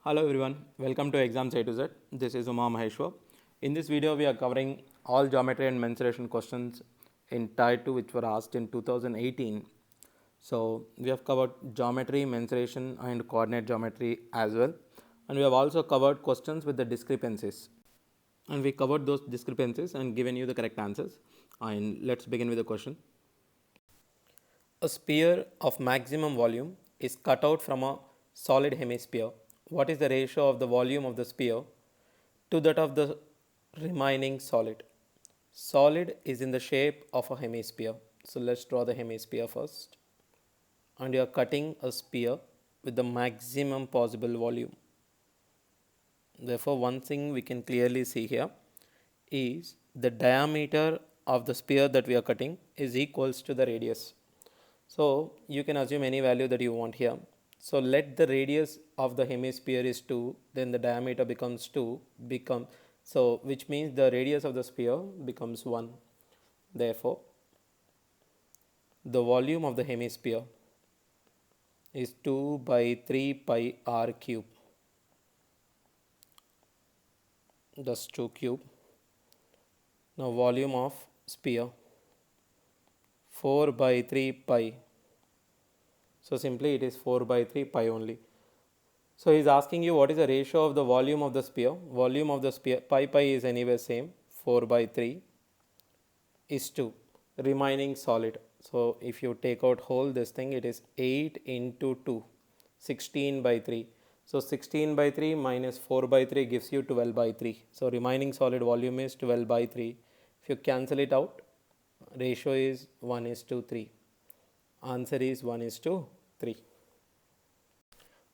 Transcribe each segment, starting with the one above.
Hello everyone, welcome to Exams A to Z. This is Uma Maheshwar. In this video, we are covering all geometry and mensuration questions in Tier 2 which were asked in 2018. So, we have covered geometry, mensuration and coordinate geometry as well. And we have also covered questions with the discrepancies. And we covered those discrepancies and given you the correct answers. And let's begin with the question. A sphere of maximum volume is cut out from a solid hemisphere. What is the ratio of the volume of the sphere to that of the remaining solid? Solid is in the shape of a hemisphere. So let's draw the hemisphere first. And you are cutting a sphere with the maximum possible volume. Therefore, one thing we can clearly see here is the diameter of the sphere that we are cutting is equals to the radius. So you can assume any value that you want here. So let the radius of the hemisphere is 2, then the diameter becomes 2, so which means the radius of the sphere becomes 1. Therefore, the volume of the hemisphere is 2 by 3 pi r cube. That's 2 cube. Now volume of sphere 4 by 3 pi. So simply it is 4 by 3 pi only. So he is asking you what is the ratio of the volume of the sphere. Volume of the sphere pi is anyway same, 4 by 3 is 2 remaining solid. So if you take out whole this thing, it is 8 into 2, 16 by 3. So 16 by 3 minus 4 by 3 gives you 12 by 3. So remaining solid volume is 12 by 3. If you cancel it out, ratio is 1:3. Answer is 1:3.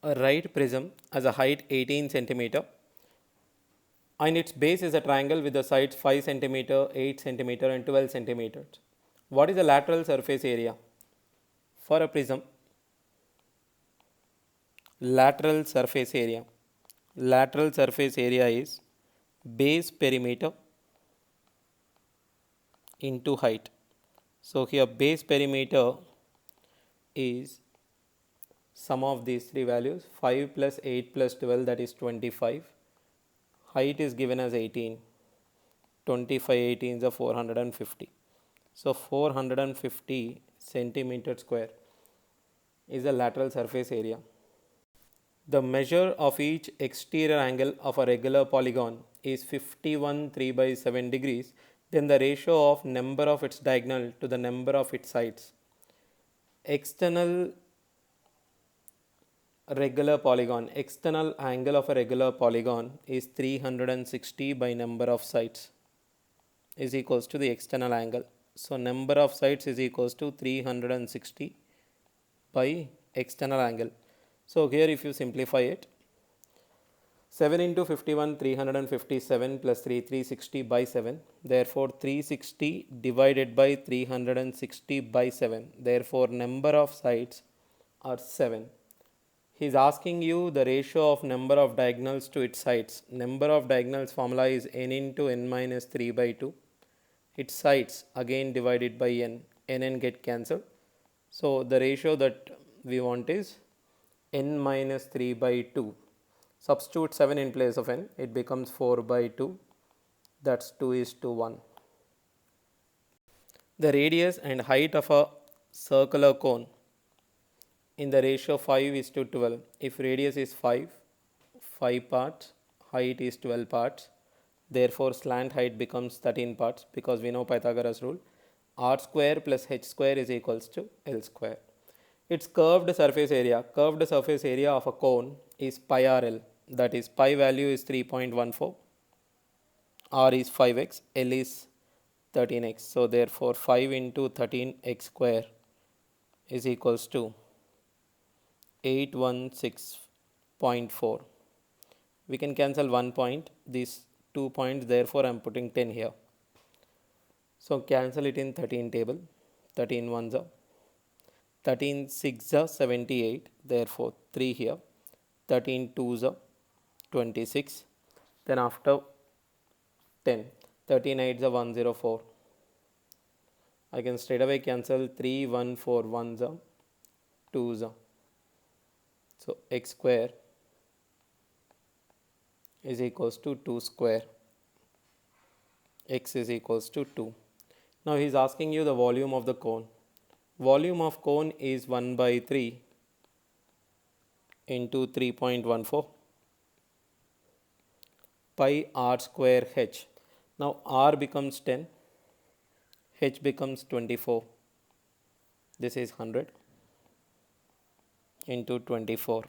A right prism has a height 18 centimeter and its base is a triangle with the sides 5 centimeter, 8 centimeter and 12 centimeters. What is the lateral surface area? For a prism, lateral surface area is base perimeter into height. So here base perimeter is sum of these three values, 5 plus 8 plus 12, that is 25. Height is given as 18. 25 18 is a 450. So 450 centimeter square is the lateral surface area. The measure of each exterior angle of a regular polygon is 51 3 by 7 degrees. Then the ratio of number of its diagonal to the number of its sides. External angle of a regular polygon is 360 by number of sides is equals to the external angle. So number of sides is equals to 360 by external angle. So here if you simplify it, 7 into 51, 357 plus 3, 360 by 7. Therefore 360 divided by 360 by 7. Therefore number of sides are 7. He is asking you the ratio of number of diagonals to its sides. Number of diagonals formula is n into n minus 3 by 2. Its sides again divided by n get cancelled. So the ratio that we want is n minus 3 by 2. Substitute 7 in place of n, it becomes 4 by 2. That's 2:1. The radius and height of a circular cone in the ratio 5:12. If radius is 5 parts, height is 12 parts. Therefore, slant height becomes 13 parts because we know Pythagoras rule. R square plus h square is equals to L square. Its curved surface area of a cone is pi RL. That is, pi value is 3.14. R is 5x, L is 13x. So, therefore, 5 into 13x square is equals to 816.4. We can cancel 1 point, these 2 points, therefore I am putting 10 here. So cancel it in 13 table, 13 ones are 13 6 are 78, therefore 3 here, 13 2s are 26, then after 10, 13 8s are 104. I can straight away cancel 3 1 4 1s are 2s are. So x square is equals to 2 square. X is equals to 2. Now he is asking you the volume of the cone. Volume of cone is 1 by 3 into 3.14 pi r square h. Now r becomes 10, h becomes 24. This is 100 into 24.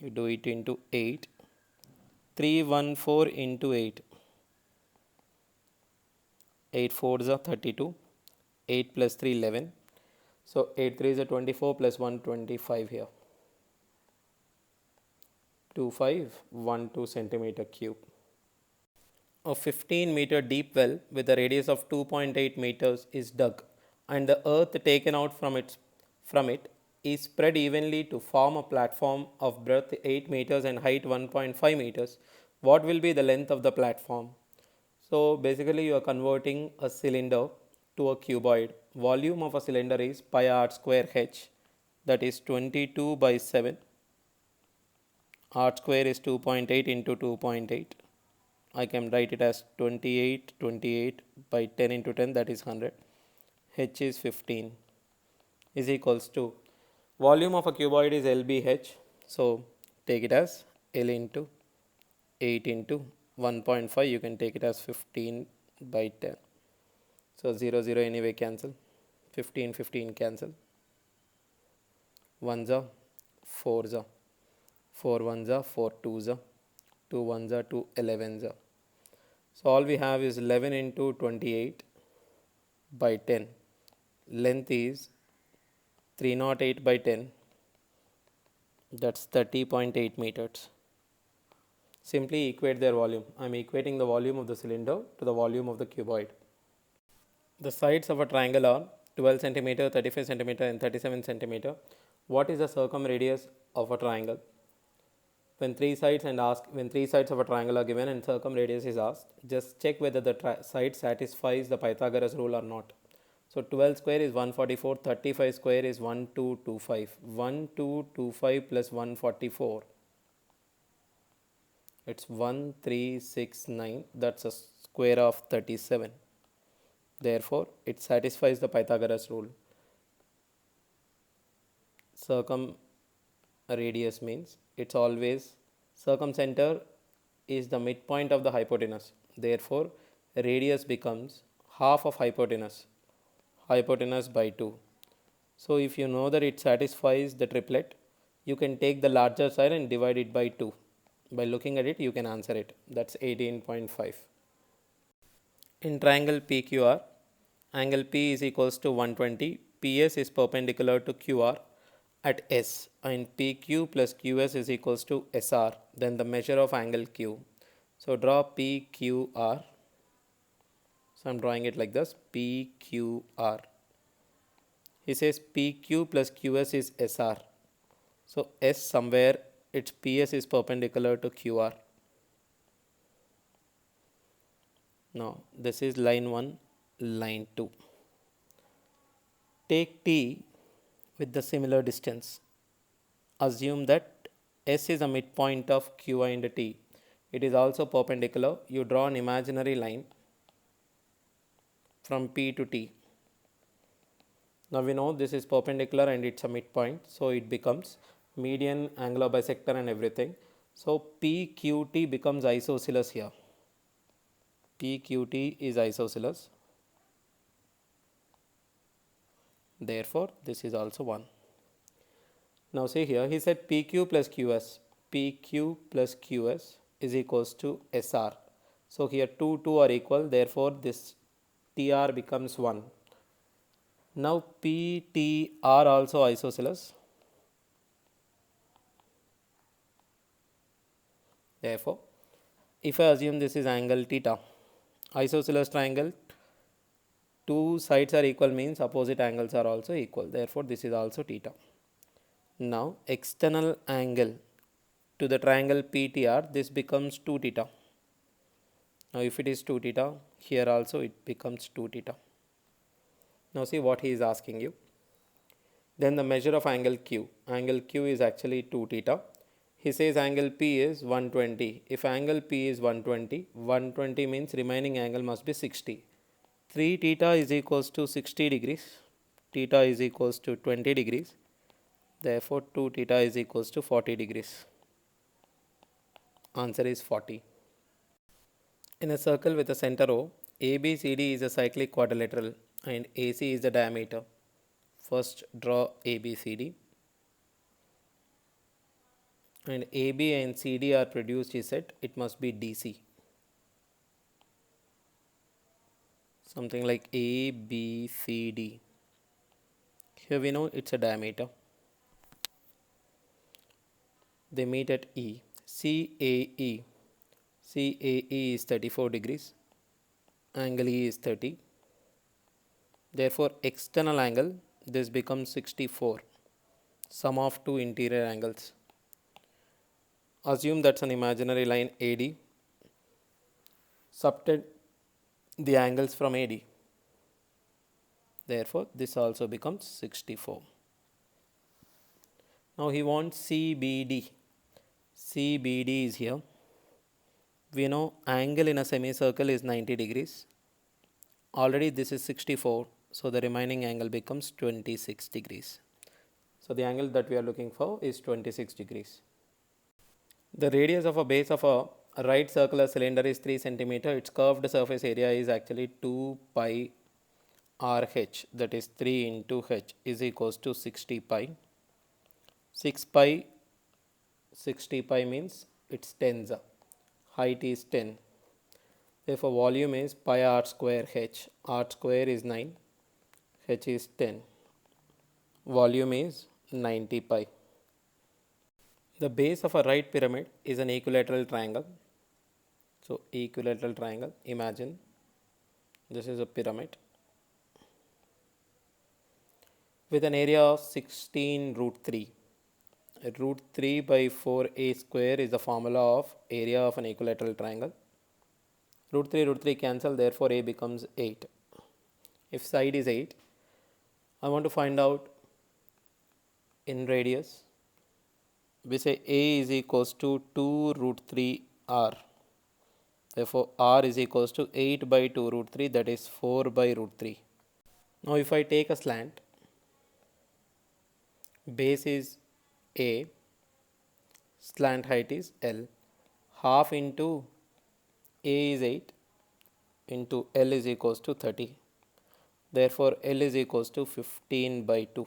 You do it into 8. 314 into 8. 8 4s are 32. 8 plus 3 11. So 8 3 is a 24 plus 1 25 here. 2512 centimeter cube. A 15-meter deep well with a radius of 2.8 meters is dug, and the earth taken out from it is spread evenly to form a platform of breadth 8 meters and height 1.5 meters. What will be the length of the platform? So basically you are converting a cylinder to a cuboid. Volume of a cylinder is pi r square h, that is 22 by 7. R square is 2.8 into 2.8. I can write it as 28 by 10 into 10, that is 100. H is 15 is equals to, volume of a cuboid is LBH. So take it as L into 8 into 1.5. You can take it as 15 by 10. So 0 0 anyway cancel. 15 15 cancel. 1s are 4s are 4 1s are 4 2s are 2 1s are 2 11s are. So all we have is 11 into 28 by 10. Length is 308 by 10. That's 30.8 meters. Simply equate their volume. I am equating the volume of the cylinder to the volume of the cuboid. The sides of a triangle are 12 centimeter, 35 centimeter and 37 centimeter. What is the circumradius of a triangle? When three sides of a triangle are given and circumradius is asked, just check whether the side satisfies the Pythagoras rule or not. So 12 square is 144, 35 square is 1225. 1225 plus 144. It's 1369. That's a square of 37. Therefore, it satisfies the Pythagoras rule. Circumradius means it's always, circumcenter is the midpoint of the hypotenuse. Therefore, radius becomes half of hypotenuse by 2. So if you know that it satisfies the triplet, you can take the larger side and divide it by 2. By looking at it, you can answer it. That's 18.5. In triangle PQR, angle P is equals to 120. PS is perpendicular to QR at S, and PQ plus QS is equals to SR. Then the measure of angle Q. So draw PQR. So I am drawing it like this, PQR. He says PQ plus QS is SR. So S somewhere, its PS is perpendicular to QR. Now this is line 1, line 2. Take T with the similar distance. Assume that S is a midpoint of Q and T. It is also perpendicular. You draw an imaginary line from P to T. Now we know this is perpendicular and it's a midpoint, so it becomes median, angular bisector and everything. So PQT becomes isosceles here. PQT is isosceles. Therefore, this is also 1. Now see here, he said PQ plus QS. PQ plus QS is equals to SR. So here 2 are equal. Therefore, this TR becomes 1. Now PTR also isosceles. Therefore, if I assume this is angle theta, isosceles triangle, 2 sides are equal means opposite angles are also equal. Therefore, this is also theta. Now, external angle to the triangle PTR, this becomes 2 theta. Now, if it is 2 theta, here also it becomes 2 theta. Now, see what he is asking you. Then the measure of angle Q. Angle Q is actually 2 theta. He says angle P is 120. If angle P is 120, 120 means remaining angle must be 60. 3 theta is equals to 60 degrees. Theta is equals to 20 degrees. Therefore, 2 theta is equals to 40 degrees. Answer is 40. In a circle with a center O, ABCD is a cyclic quadrilateral and AC is the diameter. First draw ABCD. And AB and CD are produced, he said, it must be DC. Something like ABCD. Here we know it's a diameter. They meet at E. CAE. CAE is 34 degrees. Angle E is 30. Therefore, external angle, this becomes 64. Sum of two interior angles. Assume that's an imaginary line AD. Subtend the angles from AD. Therefore, this also becomes 64. Now he wants CBD. CBD is here. We know angle in a semicircle is 90 degrees. Already this is 64. So the remaining angle becomes 26 degrees. So the angle that we are looking for is 26 degrees. The radius of a base of a right circular cylinder is 3 cm. Its curved surface area is actually 2 pi RH, that is 3 into H is equals to 60 pi. 6 pi, 60 pi means it's tens. Height is 10. Therefore, volume is pi r square H. R square is 9. H is 10. Volume is 90 pi. The base of a right pyramid is an equilateral triangle. So, equilateral triangle, imagine this is a pyramid with an area of 16 root 3. Root 3 by 4a square is the formula of area of an equilateral triangle. Root 3 cancel, therefore a becomes 8. If side is 8, I want to find out in radius. We say a is equals to 2 root 3 r. Therefore, r is equals to 8 by 2 root 3, that is 4 by root 3. Now, if I take a slant, base is a, slant height is L, half into a is 8 into L is equals to 30. Therefore, L is equals to 15 by 2.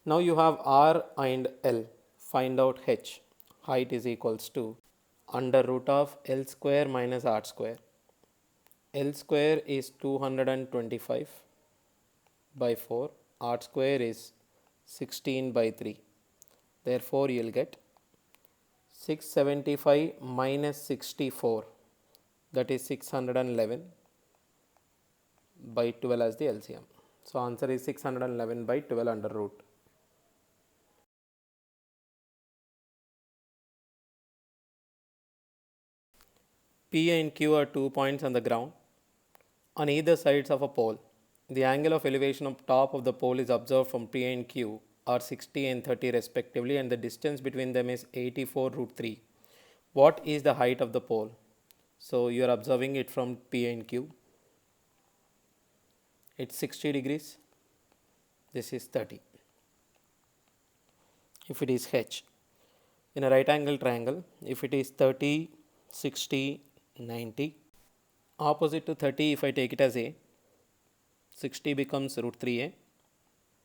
Now you have R and L. Find out H. Height is equals to under root of L square minus R square. L square is 225 by 4. R square is 16 by 3. Therefore, you will get 675 minus 64, that is 611 by 12 as the LCM. So, answer is 611 by 12 under root. P and Q are 2 points on the ground on either sides of a pole. The angle of elevation of top of the pole is observed from P and Q are 60 and 30 respectively, and the distance between them is 84 root 3. What is the height of the pole? So, you are observing it from P and Q. It's 60 degrees. This is 30. If it is H. In a right angle triangle, if it is 30, 60, 90, opposite to 30, if I take it as A, 60 becomes root 3A,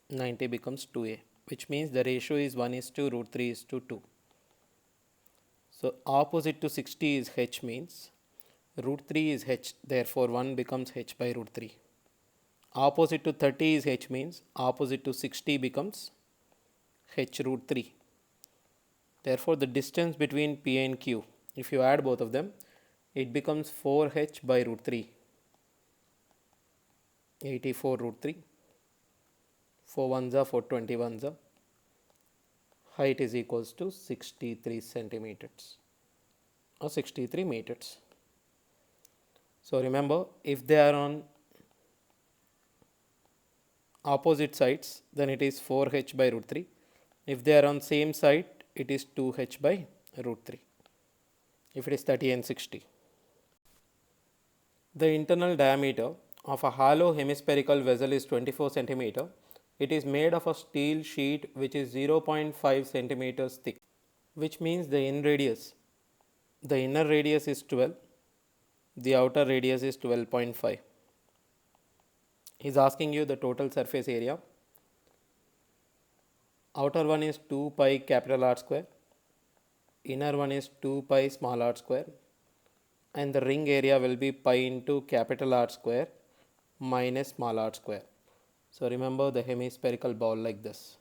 90 becomes 2A, which means the ratio is 1 is to root 3 is to 2. So, opposite to 60 is H, means root 3 is H, therefore 1 becomes H by root 3. Opposite to 30 is H, means opposite to 60 becomes H root 3. Therefore, the distance between P and Q, if you add both of them, it becomes 4H by root 3. 84 root 3. 4 ones are 421s are. Height is equals to 63 centimeters or 63 meters. So, remember, if they are on opposite sides, then it is 4H by root 3. If they are on same side, it is 2h by root 3. If it is 30 and 60. The internal diameter of a hollow hemispherical vessel is 24 centimeter. It is made of a steel sheet which is 0.5 centimeters thick, which means the inner radius is 12, the outer radius is 12.5. He is asking you the total surface area. Outer one is 2 pi capital R square, inner one is 2 pi small r square, and the ring area will be pi into capital R square minus small r square. So remember the hemispherical ball like this.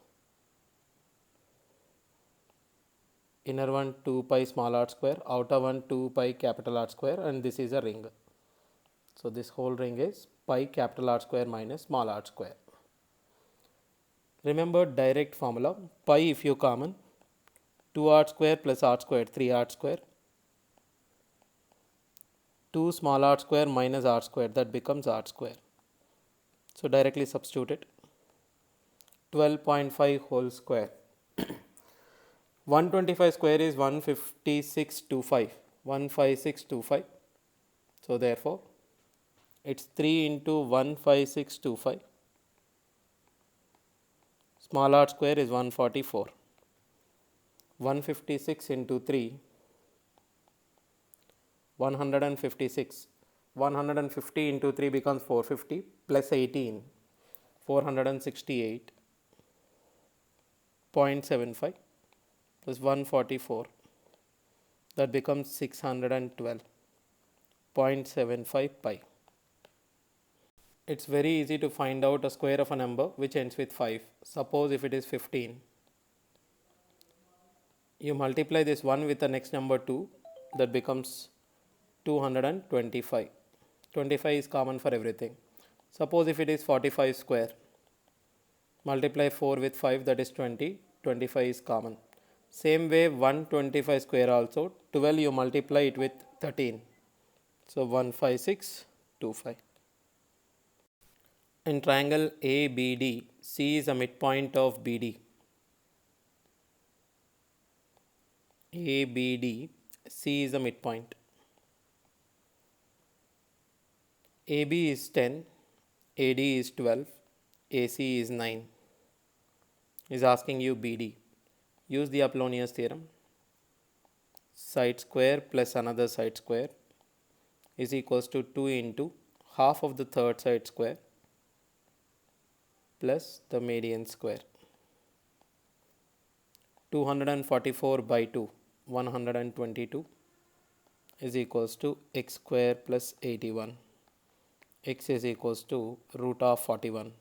Inner one 2 pi small r square, outer one 2 pi capital R square, and this is a ring. So this whole ring is pi capital R square minus small r square. Remember direct formula, pi if you common, 2r square plus r square, 3r square, 2 small r square minus r square, that becomes r square. So directly substitute it. 12.5 whole square. 125 square is 15625. 15625. So therefore, it's 3 into 15625. Small r square is 144. 156 into 3, 156. 150 into 3 becomes 450 plus 18, 468.75 plus 144, that becomes 612.75 pi. It's very easy to find out a square of a number which ends with 5. Suppose if it is 15, you multiply this 1 with the next number 2, that becomes 225. 25 is common for everything. Suppose if it is 45 square, multiply 4 with 5, that is 20. 25 is common. Same way 125 square also, 12 you multiply it with 13. So 15625. In triangle ABD, C is a midpoint of BD. ABD, C is a midpoint. AB is 10, AD is 12, AC is 9. Is asking you BD. Use the Apollonius theorem. Side square plus another side square is equals to 2 into half of the third side square plus the median square. 244 by 2, 122, is equals to x square plus 81. X is equals to root of 41.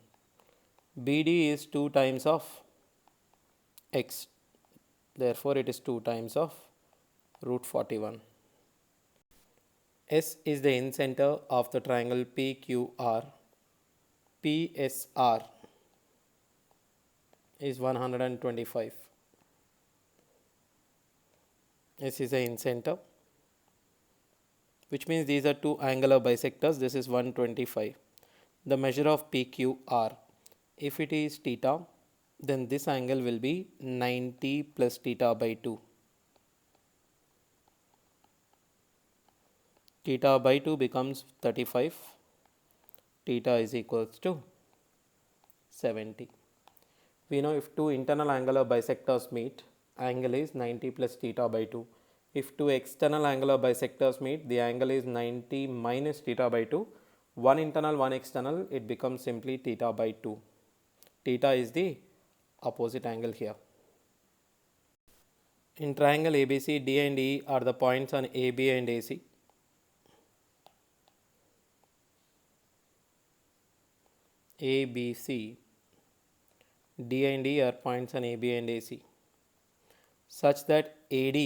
BD is 2 times of x. Therefore, it is 2 times of root 41. S is the incenter of the triangle PQR. PSR is 125. S is the incenter, which means these are two angular bisectors. This is 125. The measure of PQR, if it is theta, then this angle will be 90 plus theta by 2. Theta by 2 becomes 35. Theta is equals to 70. We know if two internal angular bisectors meet, angle is 90 plus theta by 2. If two external angular bisectors meet, the angle is 90 minus theta by 2. One internal, one external, it becomes simply theta by 2. Theta is the opposite angle here. In triangle ABC, D and E are the points on AB and AC. ABC, D and E are points on AB and AC, such that AD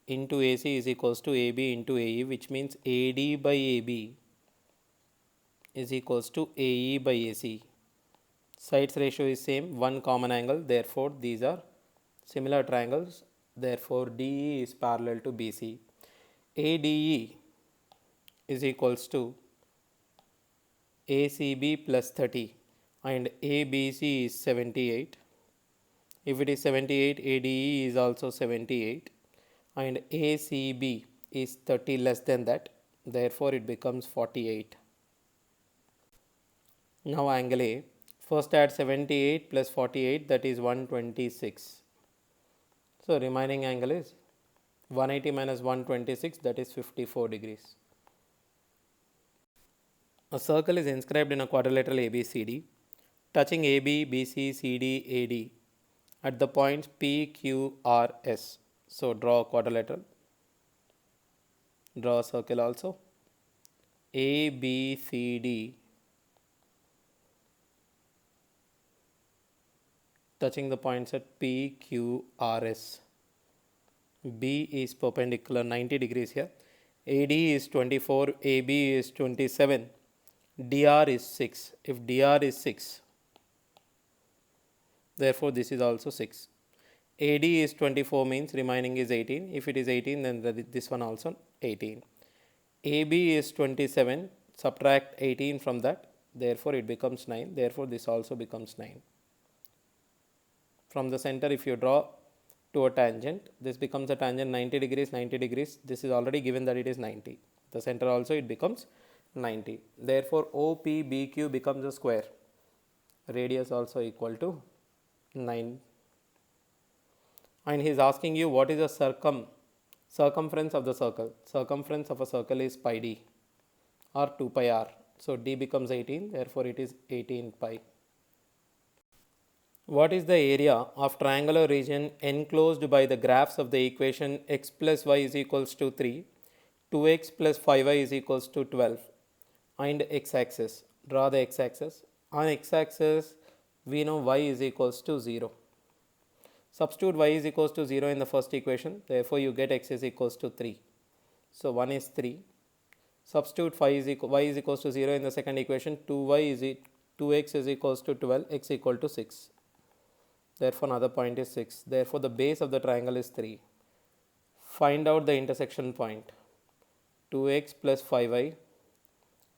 into AC is equals to AB into AE, which means AD by AB is equals to AE by AC. Sides ratio is same, one common angle, therefore these are similar triangles, therefore DE is parallel to BC. ADE is equals to ACB plus 30 and ABC is 78. If it is 78, ADE is also 78 and ACB is 30 less than that, therefore it becomes 48. Now angle A, first add 78 plus 48, that is 126. So remaining angle is 180 minus 126, that is 54 degrees. A circle is inscribed in a quadrilateral ABCD touching AB, BC, CD, AD at the points P, Q, R, S. So draw a quadrilateral, draw a circle also. A, B, C, D touching the points at P, Q, R, S. B is perpendicular 90 degrees here. AD is 24, AB is 27, DR is 6. If DR is 6, therefore this is also 6. AD is 24 means remaining is 18. If it is 18, then this one also 18. AB is 27, subtract 18 from that, therefore it becomes 9. Therefore this also becomes 9. From the center, if you draw to a tangent, this becomes a tangent 90 degrees, 90 degrees. This is already given that it is 90. The center also it becomes 90. Therefore OPBQ becomes a square. Radius also equal to 9. And he is asking you what is the circumference of the circle. Circumference of a circle is pi d or 2 pi r. So d becomes 18, therefore it is 18 pi. What is the area of triangular region enclosed by the graphs of the equation x plus y is equals to 3, 2x plus 5y is equals to 12 and x-axis? Draw the x-axis. On x-axis we know y is equals to 0. Substitute y is equals to 0 in the first equation, therefore you get x is equals to 3. So 1 is 3. Substitute y is equals to 0 in the second equation, 2x is equals to 12, x equal to 6. Therefore another point is 6. Therefore the base of the triangle is 3. Find out the intersection point. 2x plus 5y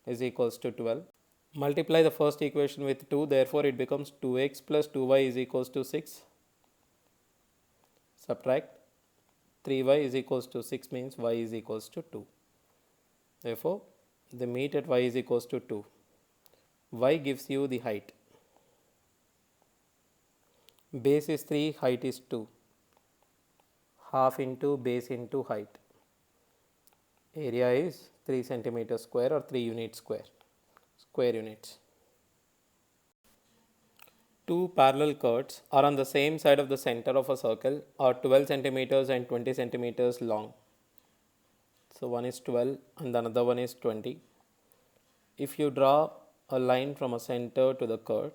is equals to 12. Multiply the first equation with 2, therefore it becomes 2x plus 2y is equals to 6. Subtract 3y is equals to 6 means y is equals to 2. Therefore they meet at y is equals to 2. Y gives you the height. Base is 3, height is 2. Half into base into height. Area is 3 centimeter square or 3 units square units. Two parallel chords are on the same side of the center of a circle are 12 centimeters and 20 centimeters long. So one is 12 and another one is 20. If you draw a line from a center to the chord,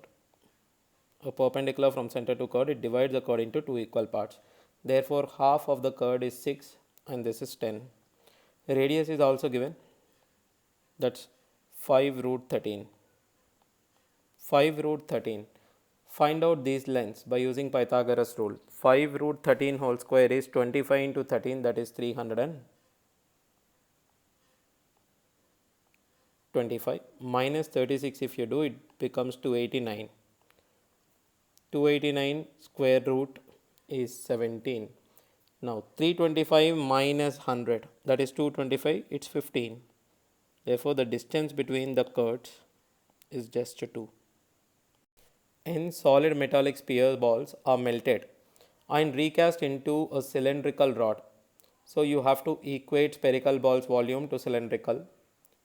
a perpendicular from center to chord, it divides the chord into two equal parts. Therefore half of the chord is 6 and this is 10. Radius is also given, that's 5 root 13. 5 root 13. Find out these lengths by using Pythagoras rule. 5 root 13 whole square is 25 into 13, that is 325. Minus 36 if you do, it becomes 289. 289 square root is 17. Now 325 minus 100, that is 225, it's 15. Therefore the distance between the chords is just 2. N solid metallic sphere balls are melted and recast into a cylindrical rod. So you have to equate spherical balls volume to cylindrical.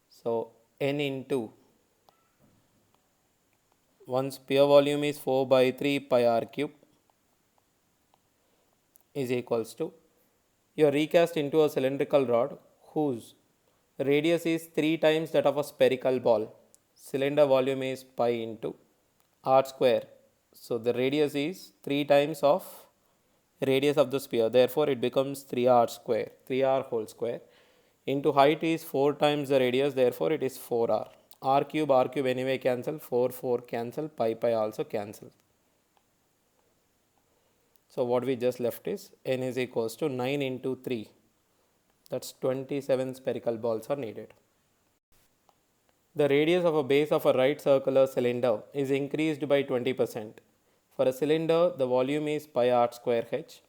So N into one sphere volume is 4 by 3 pi r cube is equals to, you are recast into a cylindrical rod whose radius is 3 times that of a spherical ball. Cylinder volume is pi into r square. So the radius is 3 times of radius of the sphere. Therefore it becomes 3r square, 3r whole square. Into height is 4 times the radius. Therefore it is 4r. R cube anyway cancel. 4 cancel. Pi also cancel. So what we just left is n is equals to 9 into 3. That's 27 spherical balls are needed. The radius of a base of a right circular cylinder is increased by 20%. For a cylinder, the volume is pi r square h.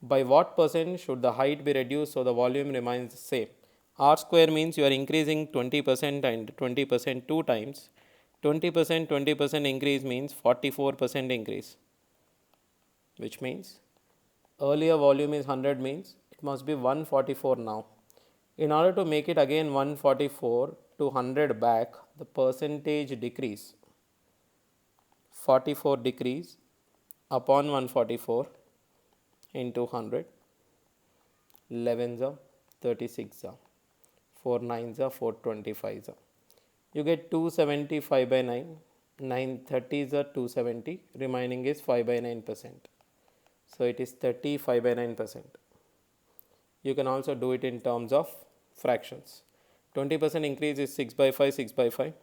By what percent should the height be reduced so the volume remains the same? R square means you are increasing 20% and 20% two times. 20% increase means 44% increase, which means earlier volume is 100 means it must be 144 now. In order to make it again 144 to 100 back, the percentage decrease 44 decrease upon 144 into 100, 11s are 36 are 4 9s are 425s are. You get 275 by 9, 930s are 270, remaining is 5 by 9%. So it is 35 by 9%. You can also do it in terms of fractions. 20% increase is 6 by 5, 6 by 5.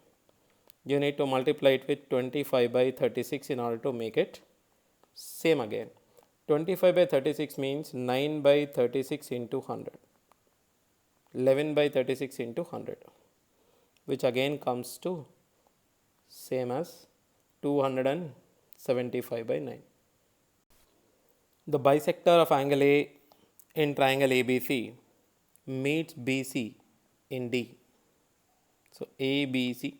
You need to multiply it with 25 by 36 in order to make it same again. 25 by 36 means 9 by 36 into 100. 11 by 36 into 100, which again comes to same as 275 by 9. The bisector of angle A in triangle ABC meets BC in D. So ABC,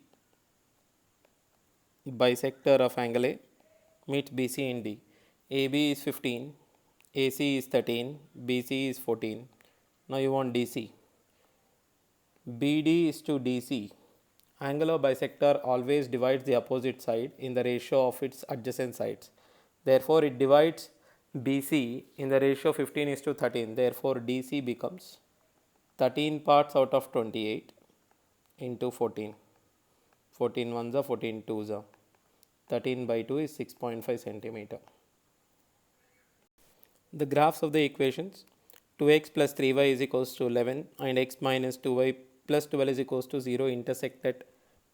bisector of angle A, meets BC in D. AB is 15, AC is 13, BC is 14. Now you want DC. BD is to DC. Angular bisector always divides the opposite side in the ratio of its adjacent sides. Therefore, it divides BC in the ratio 15 is to 13. Therefore, DC becomes 13 parts out of 28 into 14. 14 ones are 14 twos are. 13 by 2 is 6.5 centimeter. The graphs of the equations 2x plus 3y is equals to 11 and x minus 2y plus 12 is equals to 0 intersect at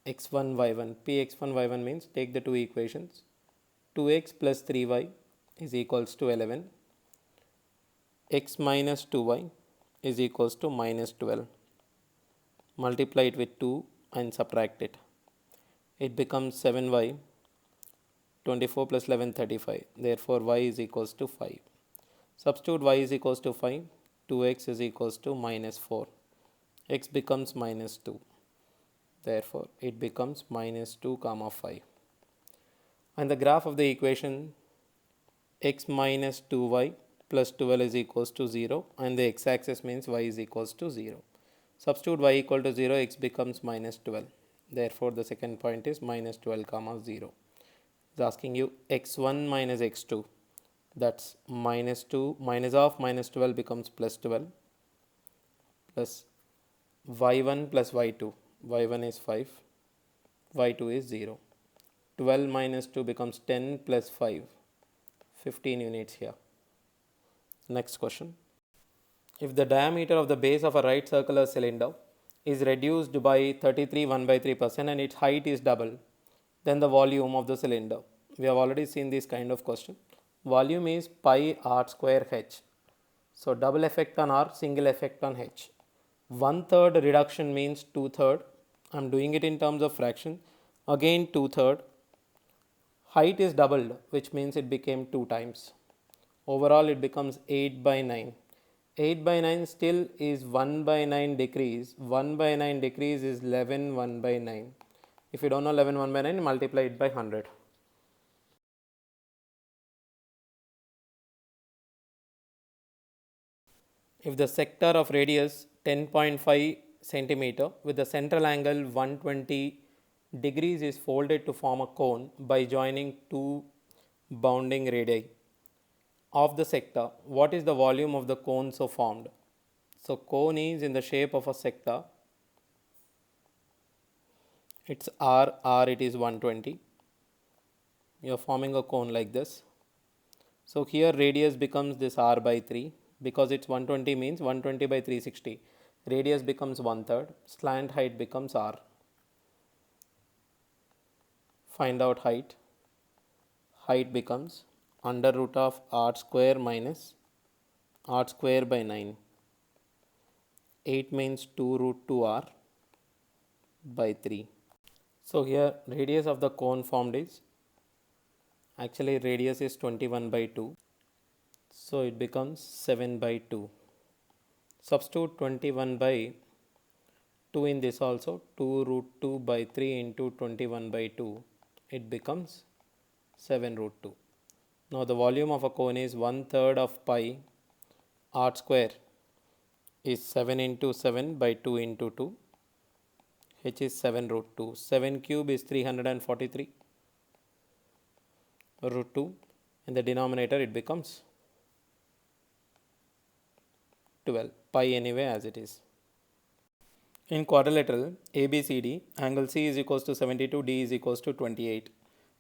x1 y1. Px1 y1 means take the two equations. 2x plus 3y is equals to 11. X minus 2y is equals to minus 12. Multiply it with 2 and subtract it. It becomes 7y. 24 plus 11 35. Therefore, y is equals to 5. Substitute y is equals to 5. 2x is equals to minus 4. X becomes minus 2. Therefore, it becomes minus 2 comma 5. And the graph of the equation x minus 2y plus 12 is equals to 0 and the x-axis means y is equals to 0. Substitute y equal to 0, x becomes minus 12. Therefore, the second point is minus 12 comma 0. It's asking you x1 minus x2. That's minus 2 minus of minus 12 becomes plus 12 plus y1 plus y2. y1 is 5, y2 is 0. 12 minus 2 becomes 10 plus 5, 15 units here. Next question. If the diameter of the base of a right circular cylinder is reduced by 33 1 by 3% and its height is double, then the volume of the cylinder. We have already seen this kind of question. Volume is pi r square h. So double effect on r, single effect on h. 1/3 reduction means 2/3. I am doing it in terms of fraction. Again 2/3. Height is doubled, which means it became 2 times. Overall it becomes 8 by 9. 8 by 9 still is 1 by 9 decrease. 1 by 9 decrease is 11 1 by 9. If you don't know 11 1 by 9, multiply it by 100. If the sector of radius 10.5 centimeter with the central angle 120 degrees is folded to form a cone by joining two bounding radii of the sector, what is the volume of the cone so formed? So cone is in the shape of a sector. It's r, it is 120. You are forming a cone like this. So here radius becomes this r by 3 because it's 120 means 120 by 360. Radius becomes 1/3. Slant height becomes r. Find out height. Height becomes under root of r square minus r square by 9. 8 means 2 root 2r by 3. So here radius of the cone formed is Actually radius is 21 by 2. So it becomes 7 by 2. Substitute 21 by 2 in this also. 2 root 2 by 3 into 21 by 2. It becomes 7 root 2. Now the volume of a cone is 1/3 of pi r square is 7 into 7 by 2 into 2, which is 7 root 2. 7 cube is 343 root 2. In the denominator it becomes 12. Pi anyway as it is. In quadrilateral ABCD, angle C is equals to 72, D is equals to 28.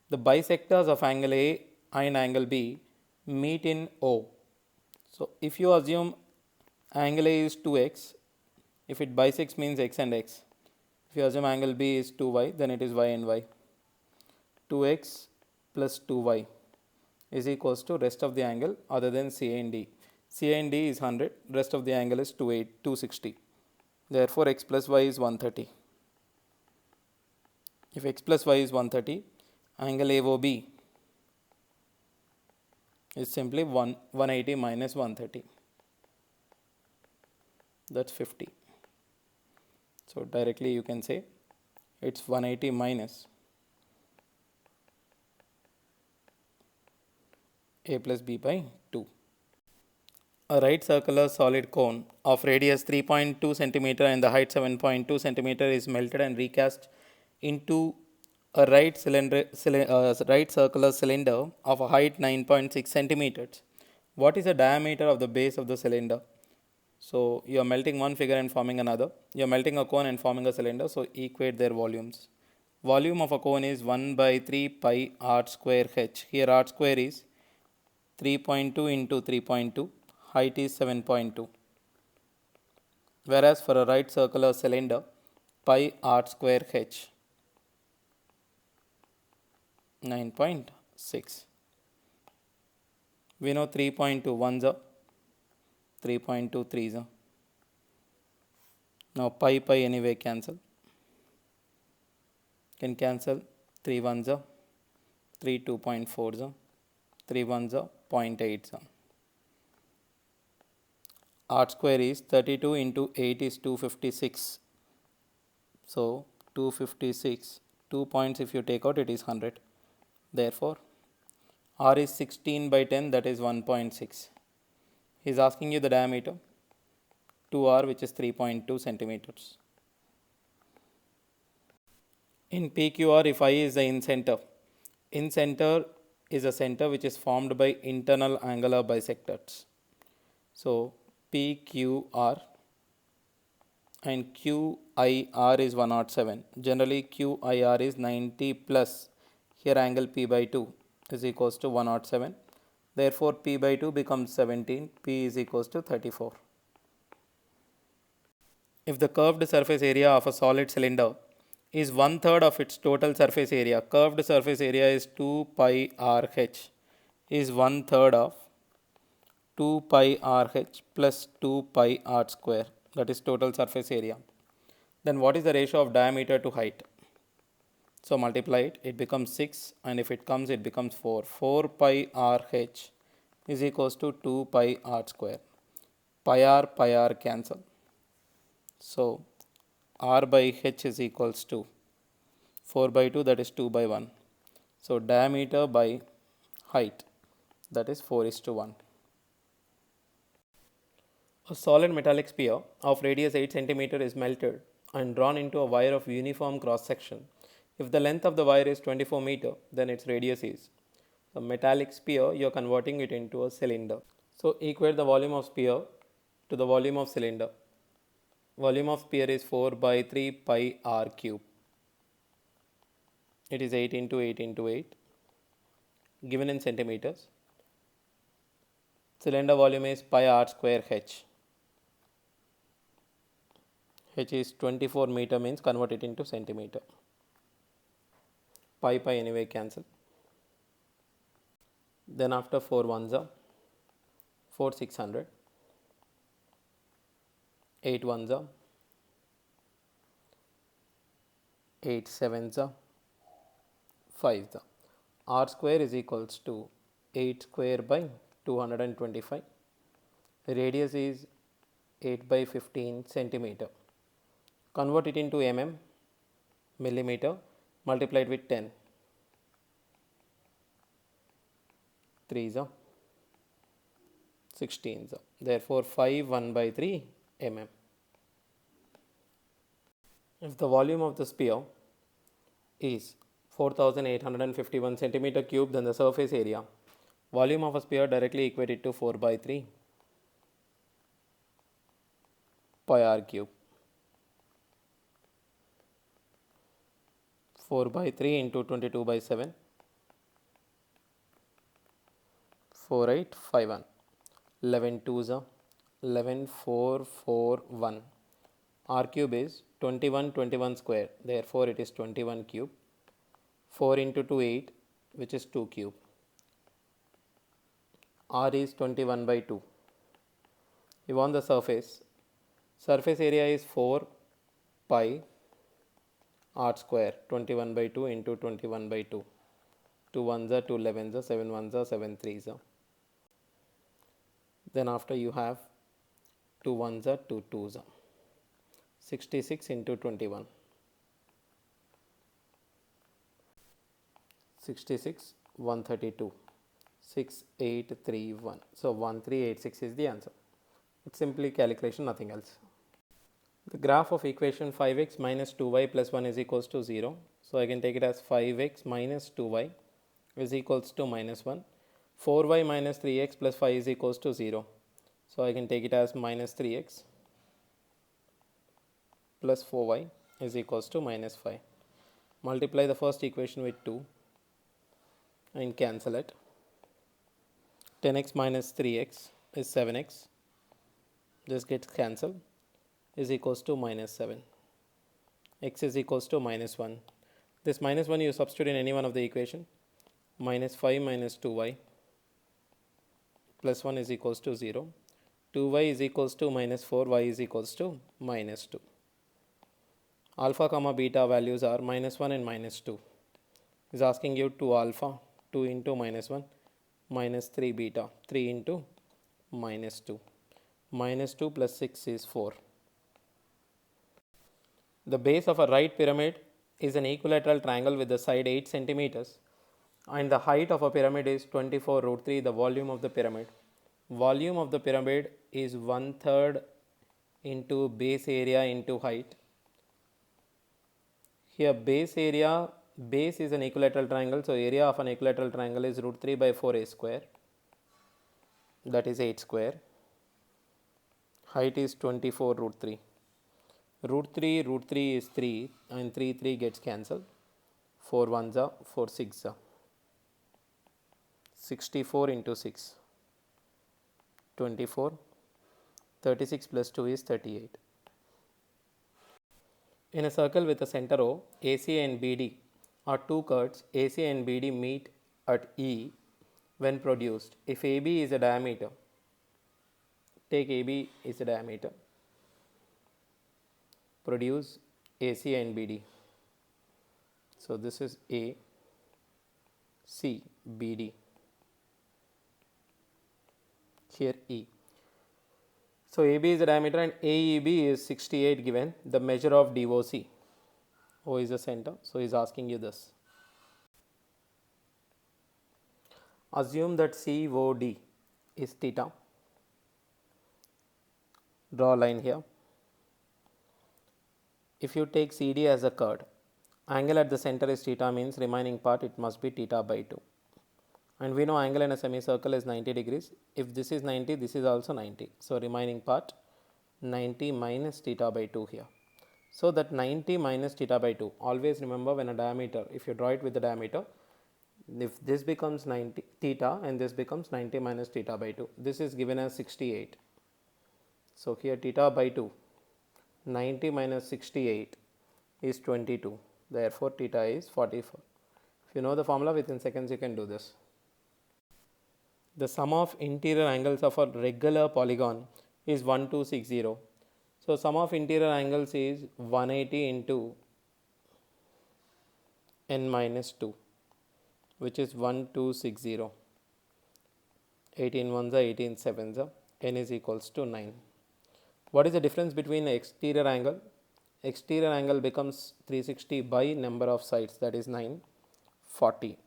The bisectors of angle A and angle B meet in O. So if you assume angle A is 2x, if it bisects means x and x. If you assume angle B is 2y, then it is y and y. 2x plus 2y is equals to rest of the angle other than C and D. C and D is 100, rest of the angle is 260. Therefore, x plus y is 130. If x plus y is 130, angle AOB is simply 180 minus 130. That's 50. So directly you can say it's 180 minus a plus b by 2. A right circular solid cone of radius 3.2 cm and the height 7.2 cm is melted and recast into a right circular cylinder of a height 9.6 cm. What is the diameter of the base of the cylinder? So you are melting one figure and forming another. You are melting a cone and forming a cylinder, so equate their volumes. Volume of a cone is 1 by 3 pi r square h. Here r square is 3.2 into 3.2. Height is 7.2. Whereas for a right circular cylinder, pi r square h 9.6. We know 3.2 ones are 3.2 threes are. Now pi anyway cancel. Can cancel 3 ones are 3 2.4s are 3 ones are 0.8s are. R square is 32 into 8 is 256. So 256, 2 points if you take out it is 100. Therefore, R is 16 by 10, that is 1.6. He is asking you the diameter 2R, which is 3.2 centimeters. In PQR, if I is the in center is a center which is formed by internal angular bisectors. So PQR and QIR is 107. Generally QIR is 90 plus. Here angle P by 2 is equals to 107. Therefore P by 2 becomes 17. P is equals to 34. If the curved surface area of a solid cylinder is 1/3 of its total surface area, curved surface area is 2 pi RH, is 1/3 of 2 pi RH plus 2 pi r square, that is total surface area. Then what is the ratio of diameter to height? So multiply it, it becomes 6, and if it comes it becomes 4. 4 pi RH is equals to 2 pi r square. Pi r cancel. So r by h is equals to 4 by 2, that is 2 by 1. So diameter by height, that is 4:1. A solid metallic sphere of radius 8 cm is melted and drawn into a wire of uniform cross section. If the length of the wire is 24 meter, then its radius is. A metallic sphere, you are converting it into a cylinder. So equate the volume of sphere to the volume of cylinder. Volume of sphere is 4 by 3 pi r cube. It is 8 into 8 into 8 given in centimeters. Cylinder volume is pi r square h. H is 24 meter, means convert it into centimeter. Pi anyway cancel. Then after 4 ones are 4 600, 8 ones are 8 sevens are 5s are. r square is equals to 8 square by 225. Radius is 8 by 15 centimeter. Convert it into mm, millimeter, multiplied with 10. 3 is 16. Therefore, 5 1 by 3 mm. If the volume of the sphere is 4851 centimeter cube, then the surface area, volume of a sphere directly equated to 4 by 3 pi r cube. 4 by 3 into 22 by 7, 4851. 11 2s are 11 4 4 1. R cube is 21 square, therefore it is 21 cube. 4 into 2 8, which is 2 cube. R is 21 by 2. We want the surface. Surface area is 4 pi r square, 21 by 2 into 21 by 2. 2 1s are 2 11s are 7 1s are 7 3s are. Then after you have 2 1s are 2 2s are. 66 into 21. 66 132. 6831. So 1386 is the answer. It's simply calculation, nothing else. The graph of equation 5x minus 2y plus 1 is equals to 0. So I can take it as 5x minus 2y is equals to minus 1. 4y minus 3x plus 5 is equals to 0. So I can take it as minus 3x plus 4y is equals to minus 5. Multiply the first equation with 2 and cancel it. 10x minus 3x is 7x. This gets cancelled, is equals to minus 7. X is equals to minus 1. This minus 1 you substitute in any one of the equation. Minus 5 minus 2y plus 1 is equals to 0. 2y is equals to minus 4, y is equals to minus 2. Alpha comma beta values are minus 1 and minus 2. Is asking you 2 alpha, 2 into minus 1, minus 3 beta, 3 into minus 2. Minus 2 plus 6 is 4. The base of a right pyramid is an equilateral triangle with the side 8 centimeters and the height of a pyramid is 24 root 3, the volume of the pyramid. Volume of the pyramid is 1/3 into base area into height. Here base area, base is an equilateral triangle, so area of an equilateral triangle is root 3 by 4a square, that is 8 square. Height is 24 root 3. Root 3 is 3 and 3 gets cancelled. 4 1s are 4 6s are. 64 into 6. 24. 36 plus 2 is 38. In a circle with a center O, AC and BD are two chords. AC and BD meet at E when produced. If AB is a diameter, take AB is a diameter, produce AC and BD. So this is A, C, BD. Here E. So AB is the diameter and AEB is 68 given, the measure of DOC. O is the center, so he is asking you this. Assume that COD is theta. Draw a line here. If you take CD as a chord, angle at the center is theta, means remaining part it must be theta by 2. And we know angle in a semicircle is 90 degrees. If this is 90, this is also 90. So remaining part 90 minus theta by 2 here. So that 90 minus theta by 2. Always remember when a diameter, if you draw it with the diameter, if this becomes 90 theta and this becomes 90 minus theta by 2. This is given as 68. So here theta by 2, 90 minus 68 is 22. Therefore theta is 44. If you know the formula, within seconds you can do this. The sum of interior angles of a regular polygon is 1260. So sum of interior angles is 180 into n minus 2. which is 1260. 18 ones are 18 sevens are, n is equals to 9. What is the difference between the exterior angle? Exterior angle becomes 360 by number of sides, that is 9, 40.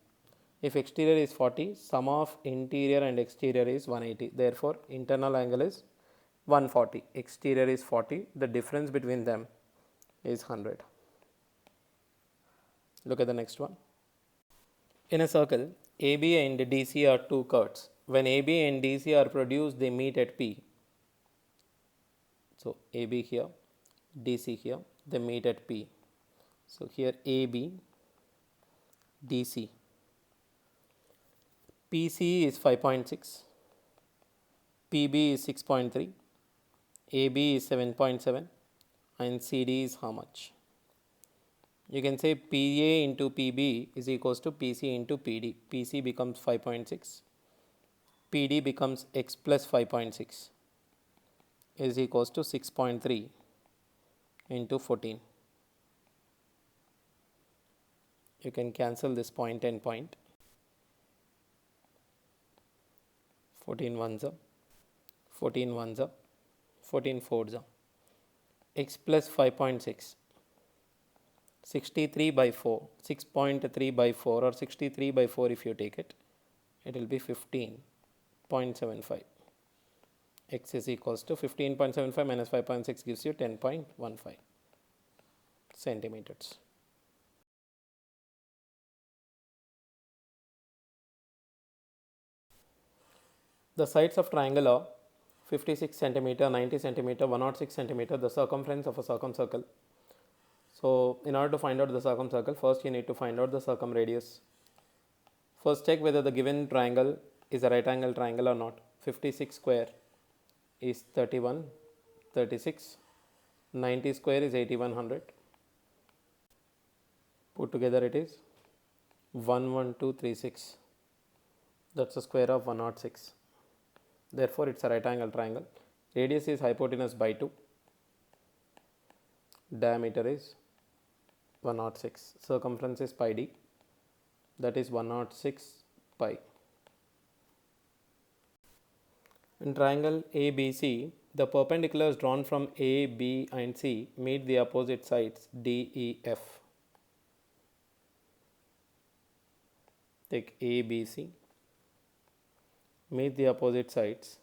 If exterior is 40, sum of interior and exterior is 180. Therefore, internal angle is 140. Exterior is 40. The difference between them is 100. Look at the next one. In a circle, AB and DC are two chords. When AB and DC are produced, they meet at P. So, AB here, DC here, they meet at P. So, here AB, DC. PC is 5.6, PB is 6.3, AB is 7.7, and CD is how much? You can say PA into PB is equals to PC into PD. PC becomes 5.6, PD becomes x plus 5.6 is equals to 6.3 into 14. You can cancel this point and point. 14 ones are, 14 ones are, 14 fours are. X plus 5.6, 63 by 4, 6.3 by 4 or 63 by 4 if you take it, it will be 15.75. X is equals to 15.75 minus 5.6 gives you 10.15 centimeters. The sides of triangle are 56 centimeter, 90 centimeter, 106 centimeter, the circumference of a circumcircle. So, in order to find out the circumcircle, first you need to find out the circumradius. First check whether the given triangle is a right angle triangle or not. 56 square is 31, 36, 90 square is 8100. Put together it is 11236. That's the square of 106. Therefore, it's a right angle triangle. Radius is hypotenuse by 2. Diameter is 106. Circumference is pi d. That is 106 pi. In triangle ABC, the perpendiculars drawn from A, B and C meet the opposite sides D, E, F. Take A, B, C. Meet the opposite sides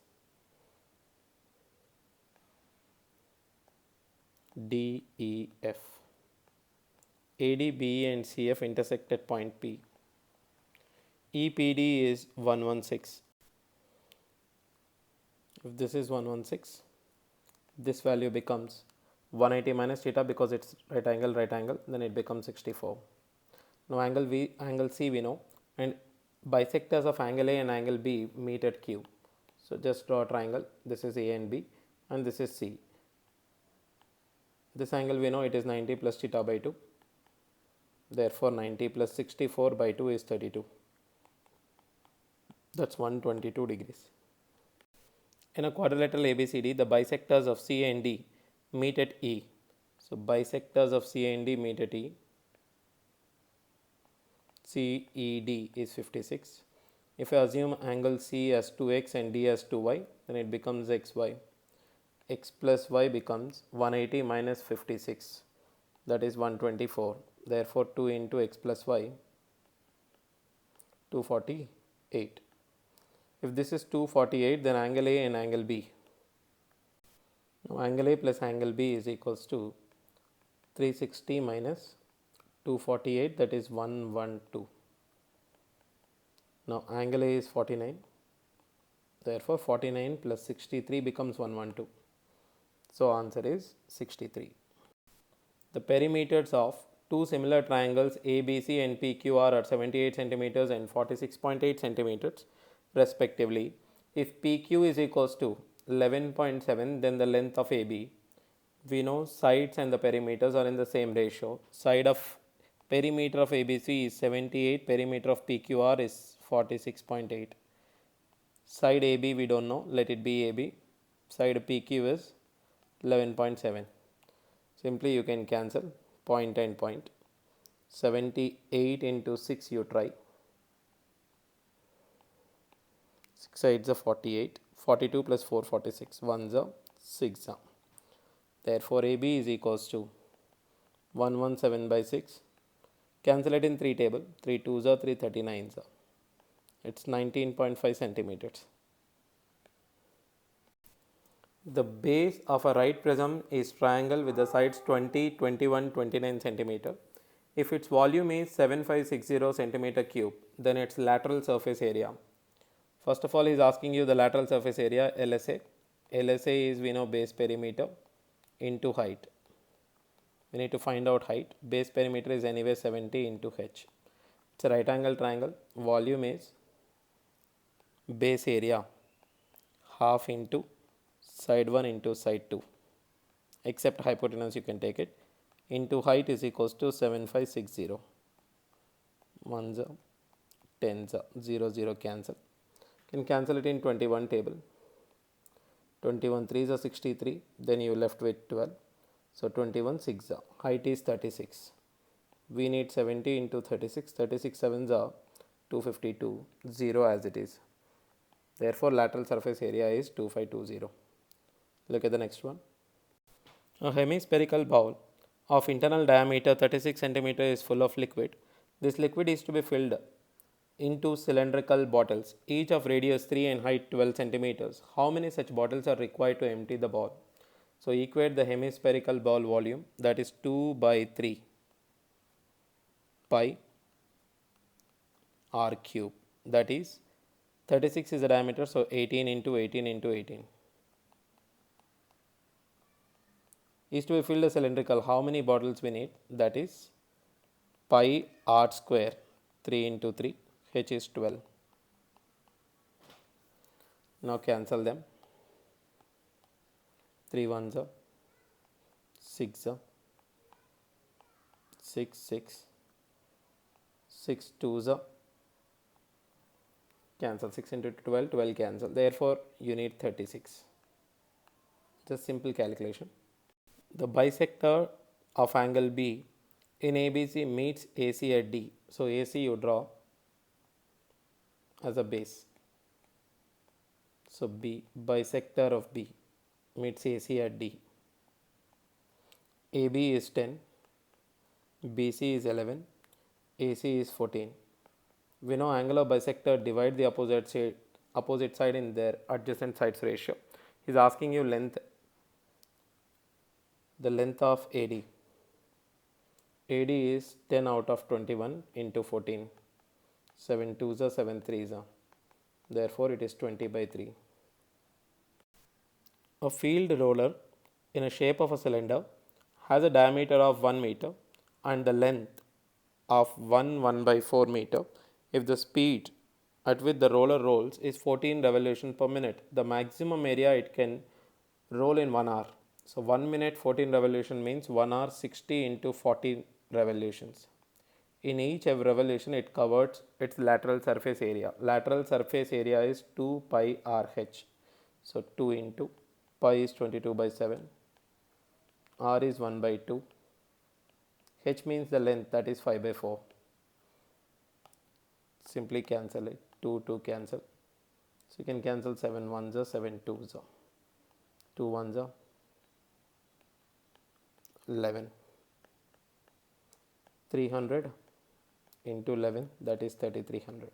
D, E, F. AD, BE and CF intersect at point P. EPD is 116. If this is 116, this value becomes 180 minus theta because it's right angle, then it becomes 64. Now angle C we know, and bisectors of angle A and angle B meet at Q. So just draw a triangle. This is A and B and this is C. This angle we know it is 90 plus theta by 2. Therefore 90 plus 64 by 2 is 32. That's 122 degrees. In a quadrilateral ABCD, the bisectors of C and D meet at E. So bisectors of C and D meet at E. CED is 56. If I assume angle C as 2x and D as 2y, then it becomes xy. X plus y becomes 180 minus 56, that is 124. Therefore, 2 into x plus y, 248. If this is 248, then angle A and angle B. Now, angle A plus angle B is equals to 360 minus 248, that is 112. Now, angle A is 49. Therefore, 49 plus 63 becomes 112. So, answer is 63. The perimeters of two similar triangles ABC and PQR are 78 centimeters and 46.8 centimeters respectively. If PQ is equals to 11.7, then the length of AB. We know sides and the perimeters are in the same ratio. Side of perimeter of ABC is 78, perimeter of PQR is 46.8. Side AB we don't know, let it be AB. Side PQ is 11.7. Simply you can cancel point and point. 78 into 6 you try. 6 8s are 48. 42 plus 4 46. 1s are 6. Therefore AB is equals to 117 by 6. Cancel it in 3 table. 3 2s are 3 39s. It's 19.5 centimeters. The base of a right prism is triangle with the sides 20, 21, 29 centimeter. If its volume is 7560 centimeter cube, then its lateral surface area. First of all, he is asking you the lateral surface area, LSA. LSA is, we know, base perimeter into height. We need to find out height. Base perimeter is anyway 70 into h. It's a right angle triangle. Volume is base area half into side 1 into side 2, except hypotenuse you can take it, into height is equals to 7560. 1s, 10s, 0 0 cancel. Can cancel it in 21 table. 21 3s are 63, then you left with 12. So 21 6, height is 36. We need 70 into 36. 36 7s are 252, 0 as it is. Therefore lateral surface area is 2520. Look at the next one. A hemispherical bowl of internal diameter 36 centimeter is full of liquid. This liquid is to be filled into cylindrical bottles, each of radius 3 and height 12 centimeters. How many such bottles are required to empty the bowl? So equate the hemispherical bowl volume, that is 2 by 3 pi r cube, that is 36 is the diameter, so 18 into 18 into 18 is to be filled a cylindrical. How many bottles we need? That is pi r square, 3 into 3, h is 12. Now cancel them. 3 1s are 6, 6 6, 6 2s are cancel. 6 into 12, 12 cancel. Therefore you need 36. Just simple calculation. The bisector of angle B in ABC meets AC at D. So AC you draw as a base. So B, bisector of B meets AC at D. AB is 10, BC is 11, AC is 14. We know angle of bisector divide the opposite side in their adjacent sides ratio. He is asking you length, the length of AD. AD is 10 out of 21 into 14. 7 2s are 7 3s are. Therefore it is 20 by 3. A field roller in a shape of a cylinder has a diameter of 1 meter and the length of 1 by 4 meter. If the speed at which the roller rolls is 14 revolutions per minute, the maximum area it can roll in 1 hour. So 1 minute 14 revolution means 1 hour 60 into 14 revolutions. In each revolution it covers its lateral surface area. Lateral surface area is 2 pi RH. So 2 into pi is 22 by 7. R is 1 by 2. H means the length, that is 5 by 4. Simply cancel it. 2 2 cancel. So you can cancel 7 1s are 7 2s are. 2 1s are 11. 300 into 11, that is 3300.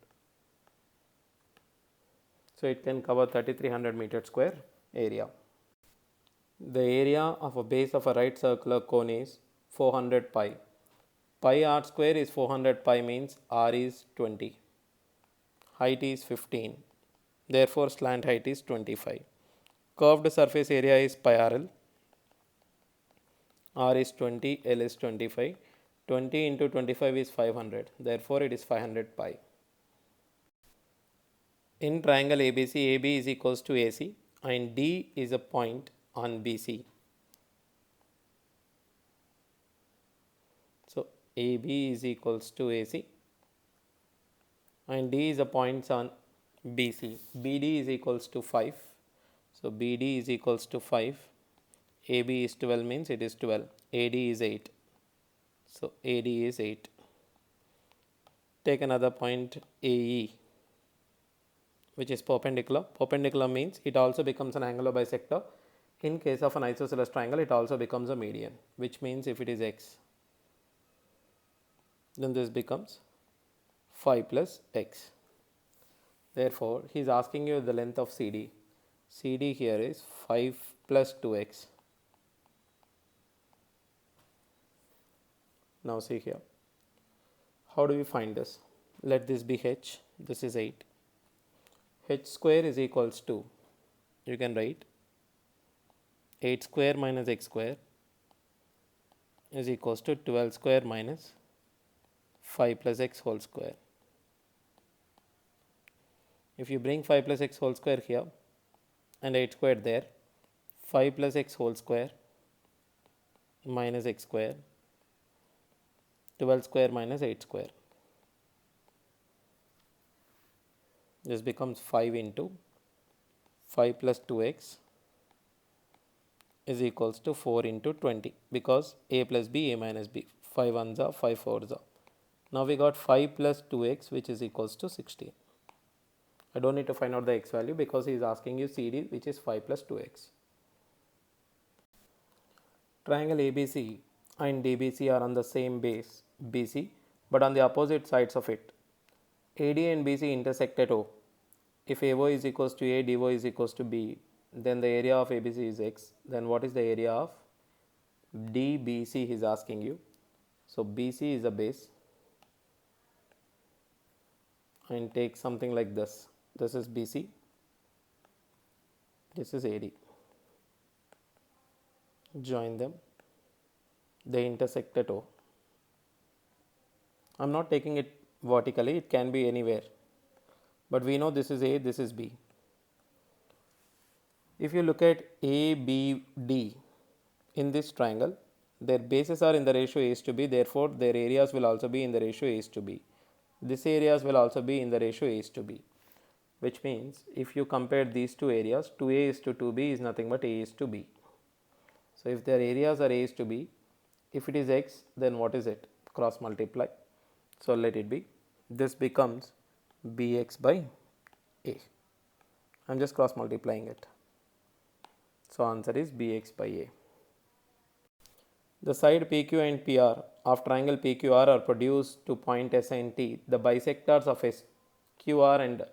So it can cover 3300 meter square area. The area of a base of a right circular cone is 400 pi. Pi r square is 400 pi means r is 20. Height is 15. Therefore slant height is 25. Curved surface area is pi rl. R is 20, L is 25. 20 into 25 is 500. Therefore it is 500 pi. In triangle ABC, AB is equals to AC and D is a point on BC. So AB is equals to AC and D is a point on BC. BD is equals to 5. So BD is equals to 5. AB is 12 means it is 12. AD is 8. So AD is 8. Take another point AE. which is perpendicular. Perpendicular means it also becomes an angular bisector. In case of an isosceles triangle, it also becomes a median, which means if it is x, then this becomes 5 plus x. Therefore, he is asking you the length of CD. CD here is 5 plus 2x. Now see here. How do we find this? Let this be h. This is 8. H square is equals to, you can write 8 square minus x square is equals to 12 square minus 5 plus x whole square. If you bring 5 plus x whole square here and 8 square there, 5 plus x whole square minus x square, 12 square minus 8 square. This becomes 5 into 5 plus 2x is equals to 4 into 20, because a plus b, a minus b, 5 ones are 5 fours are. Now we got 5 plus 2x, which is equals to 16. I don't need to find out the x value because he is asking you CD, which is 5 plus 2x. Triangle ABC and DBC are on the same base BC, but on the opposite sides of it. AD and BC intersect at O. If AO is equals to A, DO is equals to B, then the area of ABC is X. Then what is the area of DBC, he is asking you. So BC is a base, and take something like this. This is BC, this is AD. Join them, they intersect at O. I am not taking it vertically, it can be anywhere, but we know this is A, this is B. If you look at A, B, D in this triangle, their bases are in the ratio A to B, therefore their areas will also be in the ratio A to B. This areas will also be in the ratio A to B, which means if you compare these two areas, 2A is to 2B is nothing but A is to B. So if their areas are A is to B, if it is X, then what is it? Cross multiply. So let it be. This becomes Bx by A. I am just cross multiplying it. So answer is Bx by A. The side PQ and PR of triangle PQR are produced to point S and T. The bisectors of SQR and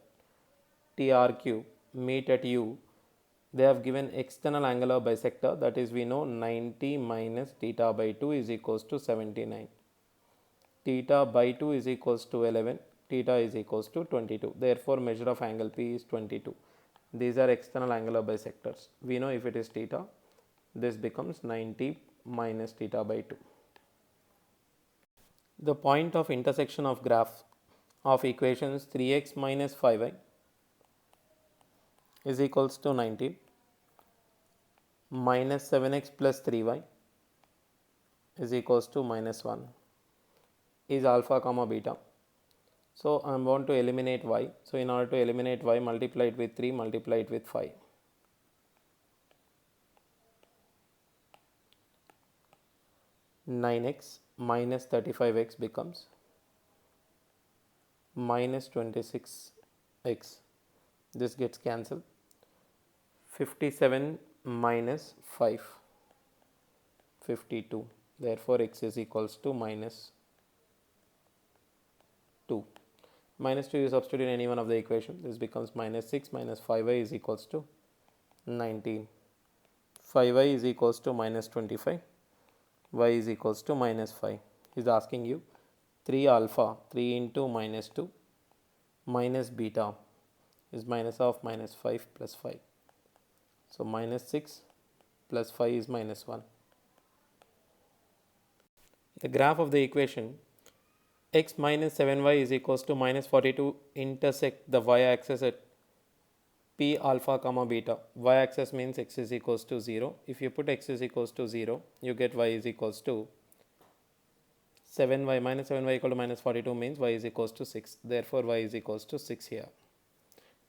TRQ meet at U. They have given external angular bisector, that is we know 90 minus theta by 2 is equals to 79. Theta by 2 is equals to 11, theta is equals to 22. Therefore, measure of angle P is 22. These are external angular bisectors. We know if it is theta, this becomes 90 minus theta by 2. The point of intersection of graph of equations 3x minus 5y is equals to 90 minus 7x plus 3y is equals to minus 1 is alpha comma beta. So I want to eliminate y. So in order to eliminate y, multiply it with 3, multiply it with 5. (9x) minus 35x becomes minus 26x. This gets cancelled. 57 minus 5, 52. Therefore, x is equals to minus 2. Minus 2 you substitute in any one of the equation. This becomes minus 6 minus 5y is equals to 19. 5y is equals to minus 25. Y is equals to minus 5. He is asking you 3 alpha, 3 into minus 2 minus beta is minus of minus 5 plus 5. So minus 6 plus 5 is minus 1. The graph of the equation x minus 7y is equals to minus 42 intersect the y-axis at p alpha comma beta. Y-axis means x is equals to 0. If you put x is equals to 0, you get y is equals to 7y. Minus 7y equal to minus 42 means y is equals to 6. Therefore, y is equals to 6 here.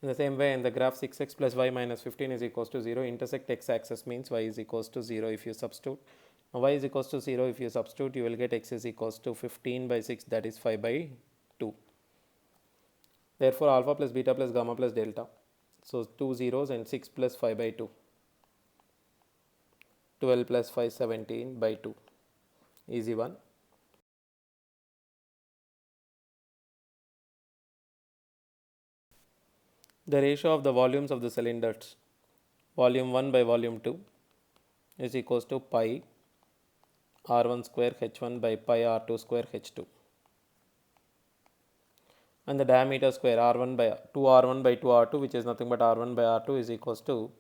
In the same way, in the graph 6x plus y minus 15 is equals to 0, intersect x-axis means y is equals to 0 if you substitute. Now, y is equals to 0 if you substitute, you will get x is equals to 15 by 6, that is 5 by 2. Therefore alpha plus beta plus gamma plus delta. So 2 zeros and 6 plus 5 by 2. 12 plus 5 17 by 2. Easy one. The ratio of the volumes of the cylinders, volume 1 by volume 2, is equals to pi r1 square h1 by pi r2 square h2. And the diameter square r1 by 2r1 by 2r2, which is nothing but r1 by r2, is equals to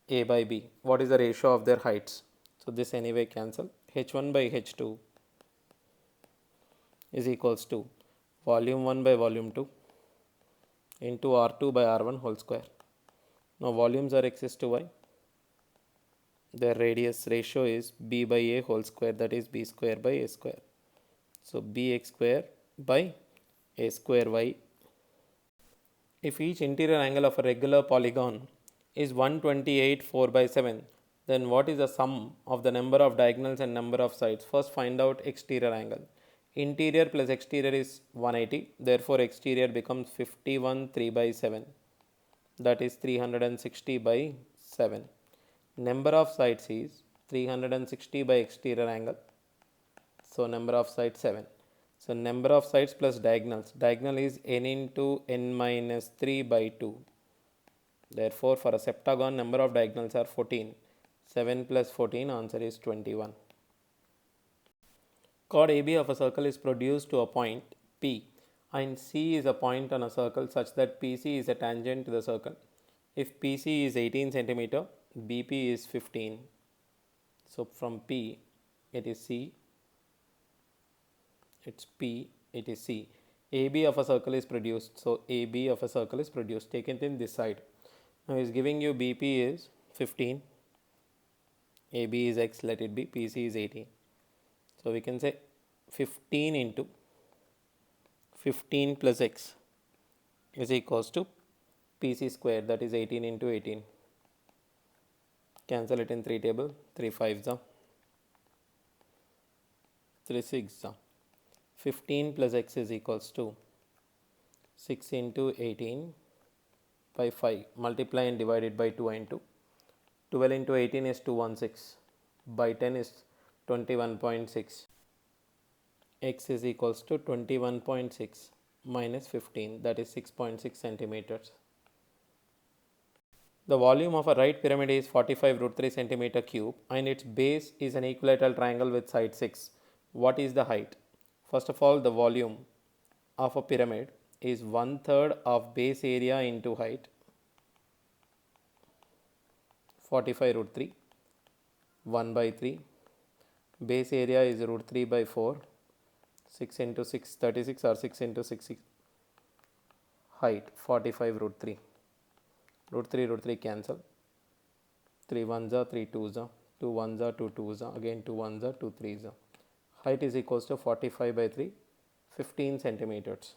a by b. What is the ratio of their heights? So this anyway cancel. h1 by h2 is equals to volume 1 by volume 2 into r2 by r1 whole square. Now volumes are x is to y. Their radius ratio is b by a whole square, that is b square by a square. So bx square by a square y. If each interior angle of a regular polygon is 128 4 by 7, then what is the sum of the number of diagonals and number of sides? First find out exterior angle. Interior plus exterior is 180, therefore exterior becomes 51 3 by 7, that is 360 by 7. Number of sides is 360 by exterior angle, so number of sides 7. So number of sides plus diagonals, diagonal is n into n minus 3 by 2. Therefore for a septagon number of diagonals are 14. 7 plus 14, answer is 21. Chord AB of a circle is produced to a point P and C is a point on a circle such that PC is a tangent to the circle. If PC is 18 centimeter, BP is 15. So from P it is C, it's P, it is C. AB of a circle is produced. So AB of a circle is produced. Take it in this side. Now he is giving you BP is 15. AB is X, let it be. PC is 18. So we can say 15 into 15 plus X is equals to PC square, that is 18 into 18. Cancel it in 3 table. 3 5s are 3 6s are 15 plus X is equals to 6 into 18 by 5. Multiply and divide it by 2 and 2. 12 into 18 is 216. By 10 is 21.6. X is equals to 21.6 minus 15, that is 6.6 centimeters. The volume of a right pyramid is 45 root 3 centimeter cube and its base is an equilateral triangle with side 6. What is the height? First of all, the volume of a pyramid is 1/3 of base area into height, 45 root 3, 1 by 3. Base area is root 3 by 4. 6 into 6, 36, or 6 into 6, height 45 root 3. Root 3 cancel. 3 1s are 3 2s are 2 1s are 2 2s are again 2 1s are 2 3s are. Height is equals to 45 by 3, 15 centimeters.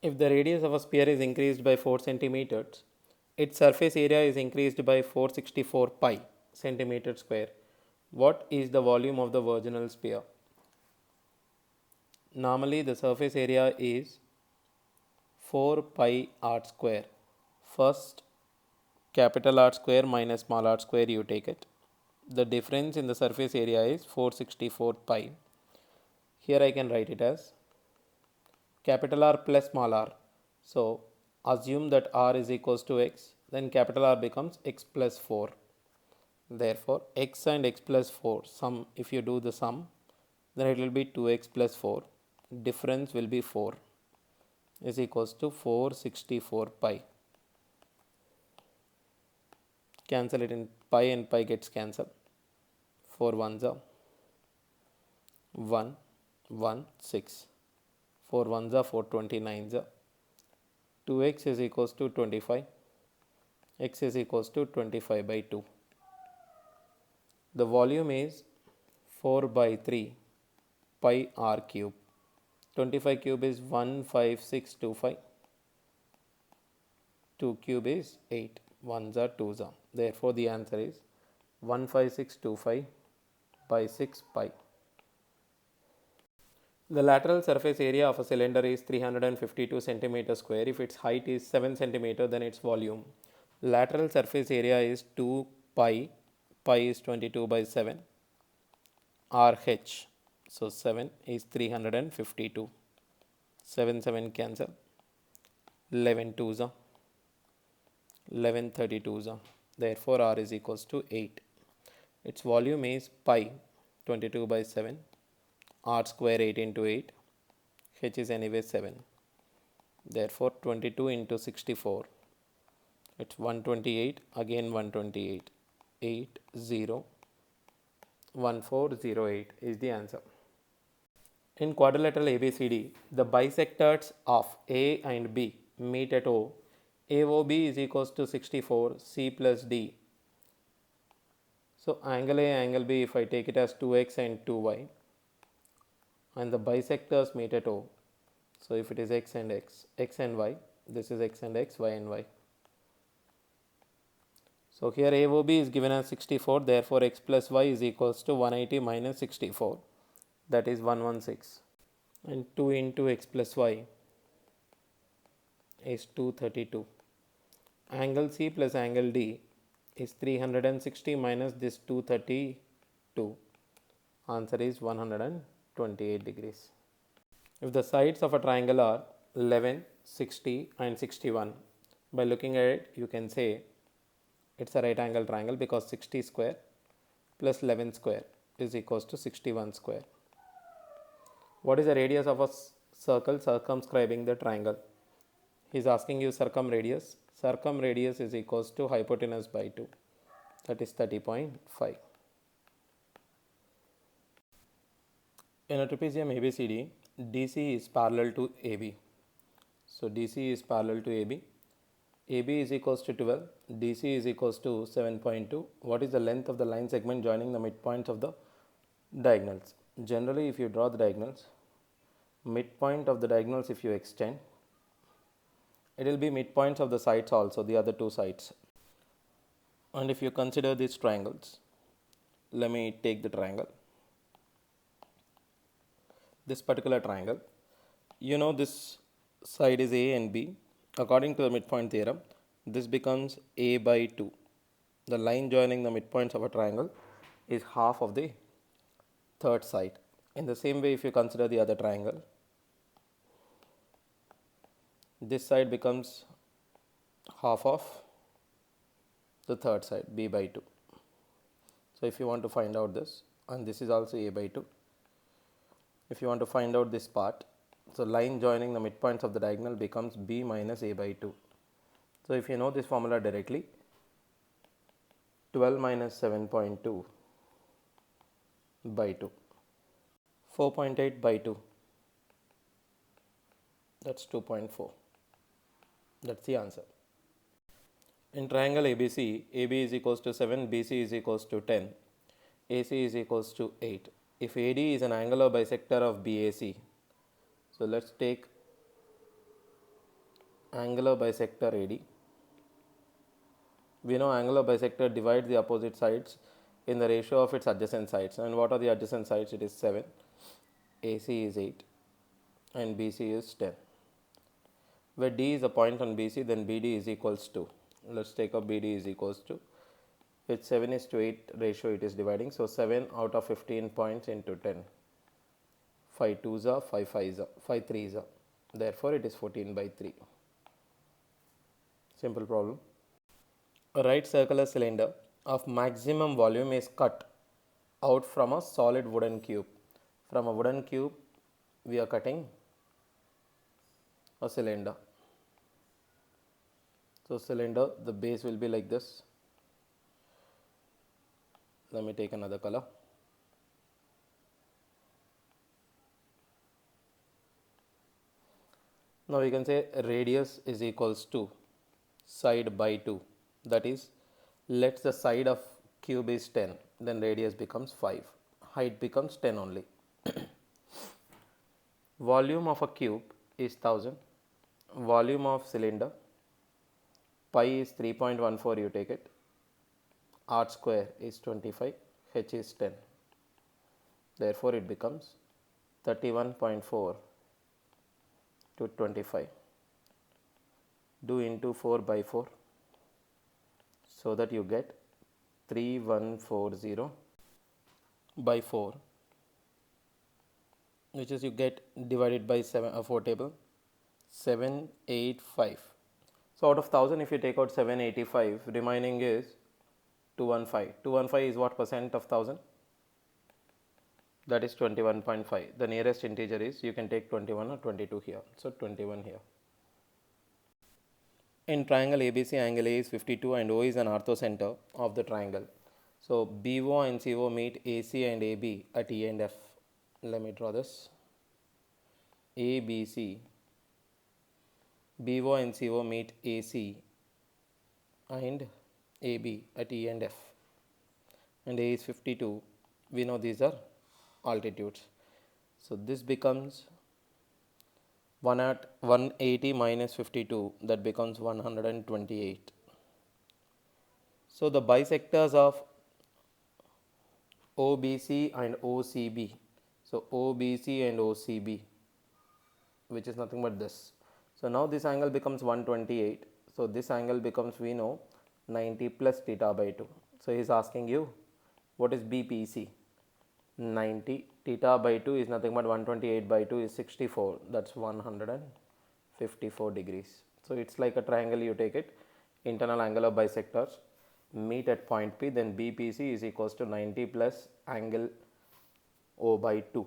If the radius of a sphere is increased by 4 centimeters, its surface area is increased by 464 pi centimeter square. What is the volume of the virginal sphere? Normally the surface area is 4 pi r square. First capital R square minus small r square you take it. The difference in the surface area is 464 pi. Here I can write it as capital R plus small r. So assume that r is equals to x, then capital R becomes x plus 4. Therefore x and x plus 4 sum, if you do the sum, then it will be 2x plus 4. Difference will be 4 is equals to 464 pi. Cancel it in pi and pi gets cancelled. 4 1s are 1 1 6. 4 1s are 4 29s are 2x is equals to 25. X is equals to 25 by 2. The volume is 4 by 3 pi r cube. 25 cube is 15625. 2 cube is 8. 1s are 2s are. Therefore the answer is 15625 by 6 pi. The lateral surface area of a cylinder is 352 centimeter square. If its height is 7 centimeter, then its volume. Lateral surface area is 2 pi, pi is 22 by 7, RH. So 7 is 352. 7 7 cancel. 11 2s are 11 32s are. Therefore R is equals to 8. Its volume is pi 22 by 7, R square 8 into 8, H is anyway 7. Therefore 22 into 64, it's 128, again 128, 801408 is the answer. In quadrilateral ABCD, the bisectors of A and B meet at O. AOB is equals to 64, C plus D. So angle A, angle B, if I take it as 2x and 2y, and the bisectors meet at O. So if it is x and x, x and y, this is x and x, y and y. So here AOB is given as 64, therefore x plus y is equals to 180 minus 64, that is 116. And 2 into x plus y is 232. Angle C plus angle D is 360 minus this 232. Answer is 128 degrees. If the sides of a triangle are 11, 60 and 61, by looking at it you can say it's a right angle triangle because 60 square plus 11 square is equals to 61 square. What is the radius of a circle circumscribing the triangle? He is asking you circumradius. Circumradius is equals to hypotenuse by 2, that is 30.5. In a trapezium ABCD, DC is parallel to AB. So DC is parallel to AB. AB is equals to 12, DC is equals to 7.2. What is the length of the line segment joining the midpoints of the diagonals? Generally, if you draw the diagonals, midpoint of the diagonals if you extend, it will be midpoints of the sides also, the other two sides. And if you consider these triangles, let me take the triangle. This particular triangle, you know this side is A and B. According to the midpoint theorem, this becomes A by 2. The line joining the midpoints of a triangle is half of the third side. In the same way, if you consider the other triangle, this side becomes half of the third side, B by 2. So if you want to find out this, and this is also A by 2, if you want to find out this part, so line joining the midpoints of the diagonal becomes B minus A by 2. So if you know this formula directly, 12 minus 7.2 by 2, 4.8 by 2, that's 2.4. That's the answer. In triangle ABC, AB is equals to 7, BC is equals to 10, AC is equals to 8. If AD is an angular bisector of BAC, so let's take angular bisector AD. We know angular bisector divides the opposite sides in the ratio of its adjacent sides. And what are the adjacent sides? It is 7, AC is 8 and BC is 10. Where D is a point on BC, then BD is equals to, let's take up BD is equals to, with 7 is to 8 ratio it is dividing. So 7 out of 15 points into 10. 5 2s are, 5 5s are, 5 3s are. Therefore, it is 14 by 3. Simple problem. A right circular cylinder of maximum volume is cut out from a solid wooden cube. From a wooden cube, we are cutting a cylinder. So cylinder, the base will be like this. Let me take another color. Now we can say radius is equals to side by 2. That is, let the side of cube is 10, then radius becomes 5. Height becomes 10 only. Volume of a cube is 1000. Volume of cylinder, pi is 3.14, you take it. R square is 25, H is 10. Therefore, it becomes 31.4 to 25. Do into 4 by 4 so that you get 3140 by 4, which is you get divided by 4 table 785. So out of 1000, if you take out 785, remaining is 215. 215 is what percent of 1000? That is 21.5. The nearest integer is, you can take 21 or 22 here. So 21 here. In triangle ABC, angle A is 52 and O is an orthocenter of the triangle. So BO and CO meet AC and AB at E and F. Let me draw this. ABC, BO and CO meet AC and AB at E and F. And A is 52. We know these are altitudes. So this becomes 1 at 180 minus 52, that becomes 128. So the bisectors of OBC and OCB. So OBC and OCB, which is nothing but this. So now this angle becomes 128. So this angle becomes, we know, 90 plus theta by 2. So he is asking you, what is BPC? 90 theta by 2 is nothing but 128 by 2 is 64. That's 154 degrees. So it's like a triangle. You take it, internal angle of bisectors meet at point P, then BPC is equals to 90 plus angle O by 2.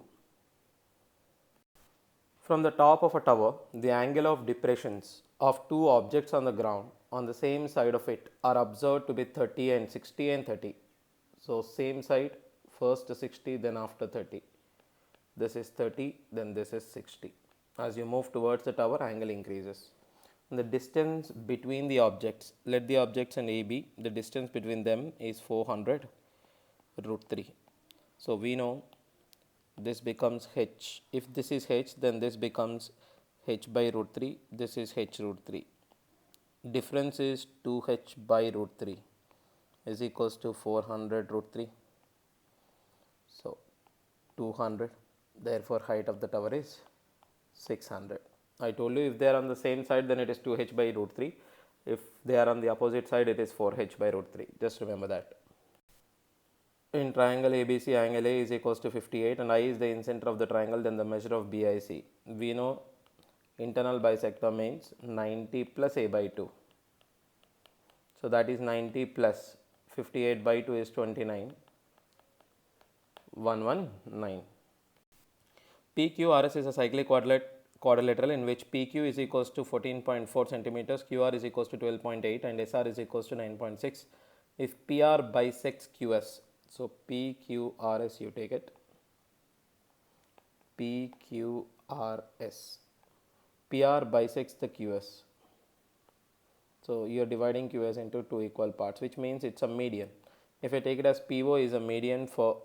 From the top of a tower, the angle of depressions of two objects on the ground on the same side of it are observed to be 30 and 60 and 30. So same side, first 60, then after 30. This is 30, then this is 60. As you move towards the tower, angle increases. And the distance between the objects, let the objects and AB, the distance between them is 400 root 3. So we know this becomes h. If this is h, then this becomes h by root 3. This is h root 3. Difference is 2h by root 3 is equals to 400 root 3. So 200. Therefore height of the tower is 600. I told you if they are on the same side, then it is 2h by root 3. If they are on the opposite side, it is 4h by root 3. Just remember that. In triangle ABC, angle A is equals to 58 and I is the incenter of the triangle, then the measure of BIC. We know internal bisector means 90 plus A by 2. So that is 90 plus 58 by 2 is 29. 119. PQRS is a cyclic quadrilateral in which PQ is equals to 14.4 centimeters, QR is equals to 12.8 and SR is equals to 9.6. If PR bisects QS, so PQRS you take it, PQRS, PR bisects the QS. So you are dividing QS into two equal parts, which means it's a median. If I take it as PO is a median for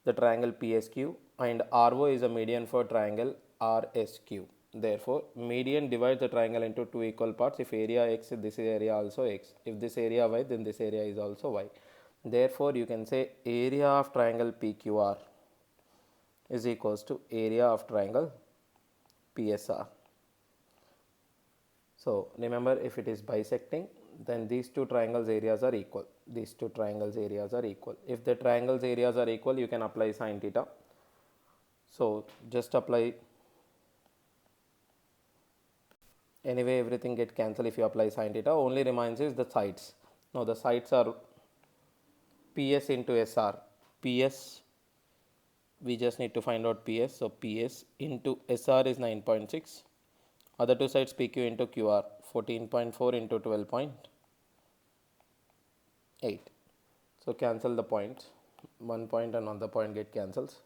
the triangle PSQ and RO is a median for triangle RSQ. Therefore, median divides the triangle into two equal parts. If area X, this area also X. If this area Y, then this area is also Y. Therefore, you can say area of triangle PQR is equals to area of triangle PSR. So remember, if it is bisecting, then these two triangles areas are equal. These two triangles areas are equal. If the triangles areas are equal, you can apply sin theta. So just apply. Anyway, everything get cancelled if you apply sin theta. Only remains is the sides. Now the sides are PS into SR. PS, we just need to find out PS. So PS into SR is 9.6. Other two sides PQ into QR, 14.4 into 12.8. So cancel the points. One point and another point get cancels.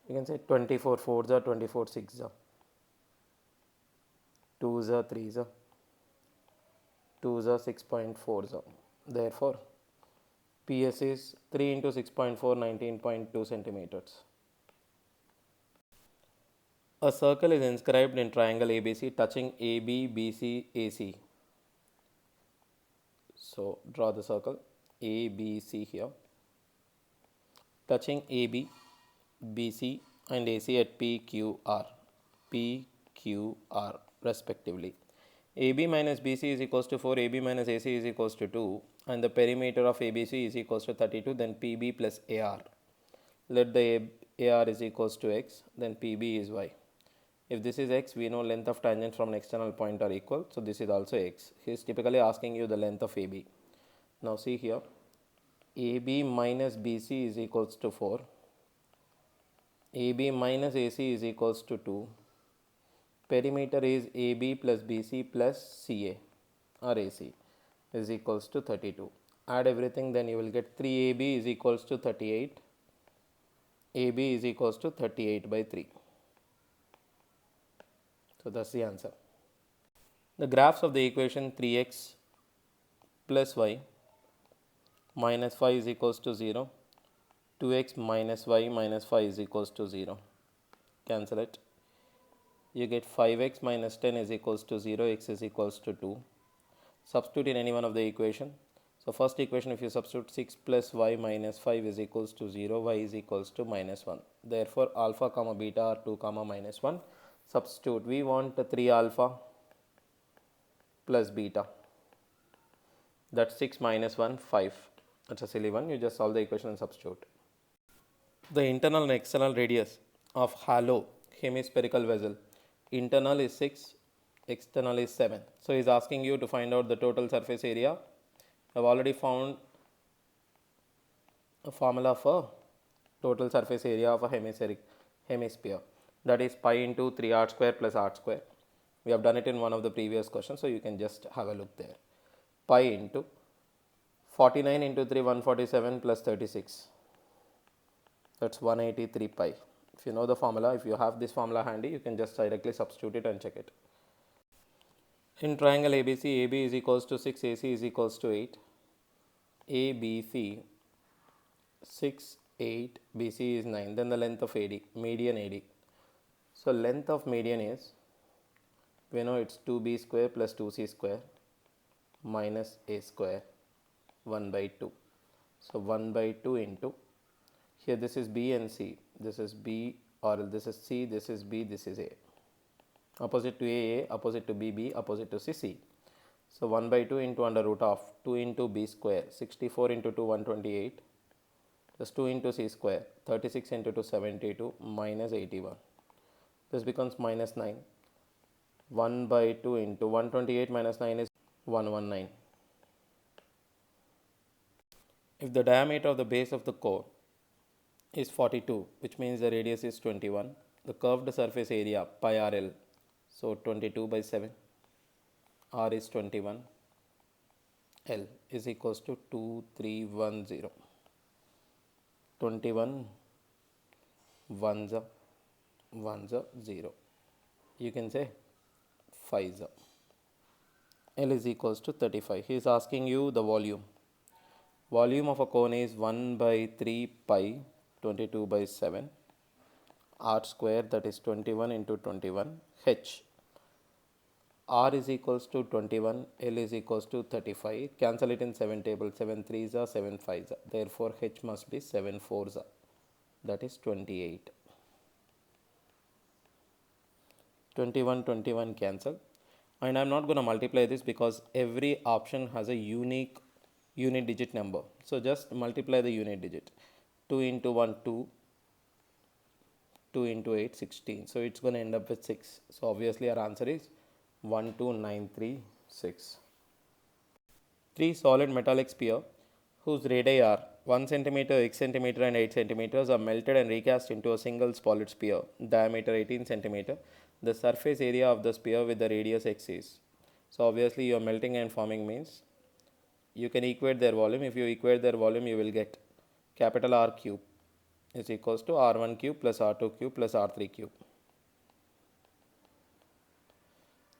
You can say 24 4s are 24 6s are 2s are 3s are 2s are 6.4s are. Therefore, PS is 3 into 6.4, 19.2 centimeters. A circle is inscribed in triangle ABC touching AB, BC, AC. So draw the circle ABC here. Touching AB, BC and AC at PQR respectively. AB minus BC is equals to 4, AB minus AC is equals to 2, and the perimeter of ABC is equals to 32, then PB plus AR. Let the AR is equals to X, then PB is Y. If this is X, we know length of tangent from an external point are equal, so this is also X. He is typically asking you the length of AB. Now see here, AB minus BC is equals to 4, AB minus AC is equals to 2, perimeter is AB plus BC plus CA or AC is equals to 32. Add everything, then you will get 3AB is equals to 38, AB is equals to 38 by 3. So that's the answer. The graphs of the equation 3x plus y minus 5 is equals to 0, 2x minus y minus 5 is equals to 0. Cancel it. You get 5x minus 10 is equals to 0, x is equals to 2. Substitute in any one of the equation. So first equation, if you substitute 6 plus y minus 5 is equals to 0, y is equals to minus 1. Therefore, alpha comma beta are 2 comma minus 1. Substitute. We want 3 alpha plus beta. That's 6 minus 1, 5. That's a silly one. You just solve the equation and substitute. The internal and external radius of hollow hemispherical vessel. Internal is 6, external is 7. So he is asking you to find out the total surface area. I have already found a formula for total surface area of a hemisphere. That is pi into 3r square plus r square. We have done it in one of the previous questions, so you can just have a look there. Pi into 49 into 3, 147 plus 36. That's 183 pi. If you know the formula, if you have this formula handy, you can just directly substitute it and check it. In triangle ABC, AB is equals to 6, AC is equals to 8. ABC 6, 8, BC is 9. Then the length of AD, median AD. So length of median is, we know it's 2b square plus 2c square minus a square 1 by 2. So 1 by 2 into, here this is B and C, this is B, or this is C, this is B, this is A. Opposite to A, opposite to B, B, opposite to C, C. So 1 by 2 into under root of 2 into B square, 64 into 2, 128, plus 2 into C square, 36 into 2, 72, minus 81. This becomes minus 9. 1 by 2 into 128 minus 9 is 119. If the diameter of the base of the core is 42, which means the radius is 21, the curved surface area pi RL, so 22 by 7, R is 21, L is equals to 2310. 21 1 0. You can say 5 0. L is equals to 35. He is asking you the volume. Volume of a cone is 1 by 3 pi 22 by 7 r square, that is 21 into 21 h. R is equals to 21, L is equals to 35. Cancel it in 7 tables. 7 3s are 7 5s are. Therefore, h must be 7 4s are. That is 28. 21 21 cancel. And I am not going to multiply this because every option has a unique unit digit number. So just multiply the unit digit. 2 into 1 2, 2 into 8 16. So it's going to end up with 6. So obviously our answer is 12936. 3 solid metallic sphere whose radii are 1 cm, x cm and 8 cm are melted and recast into a single solid sphere, diameter 18 cm. The surface area of the sphere with the radius x is. So obviously you are melting and forming means you can equate their volume. If you equate their volume, you will get capital R cube is equals to R1 cube plus R2 cube plus R3 cube.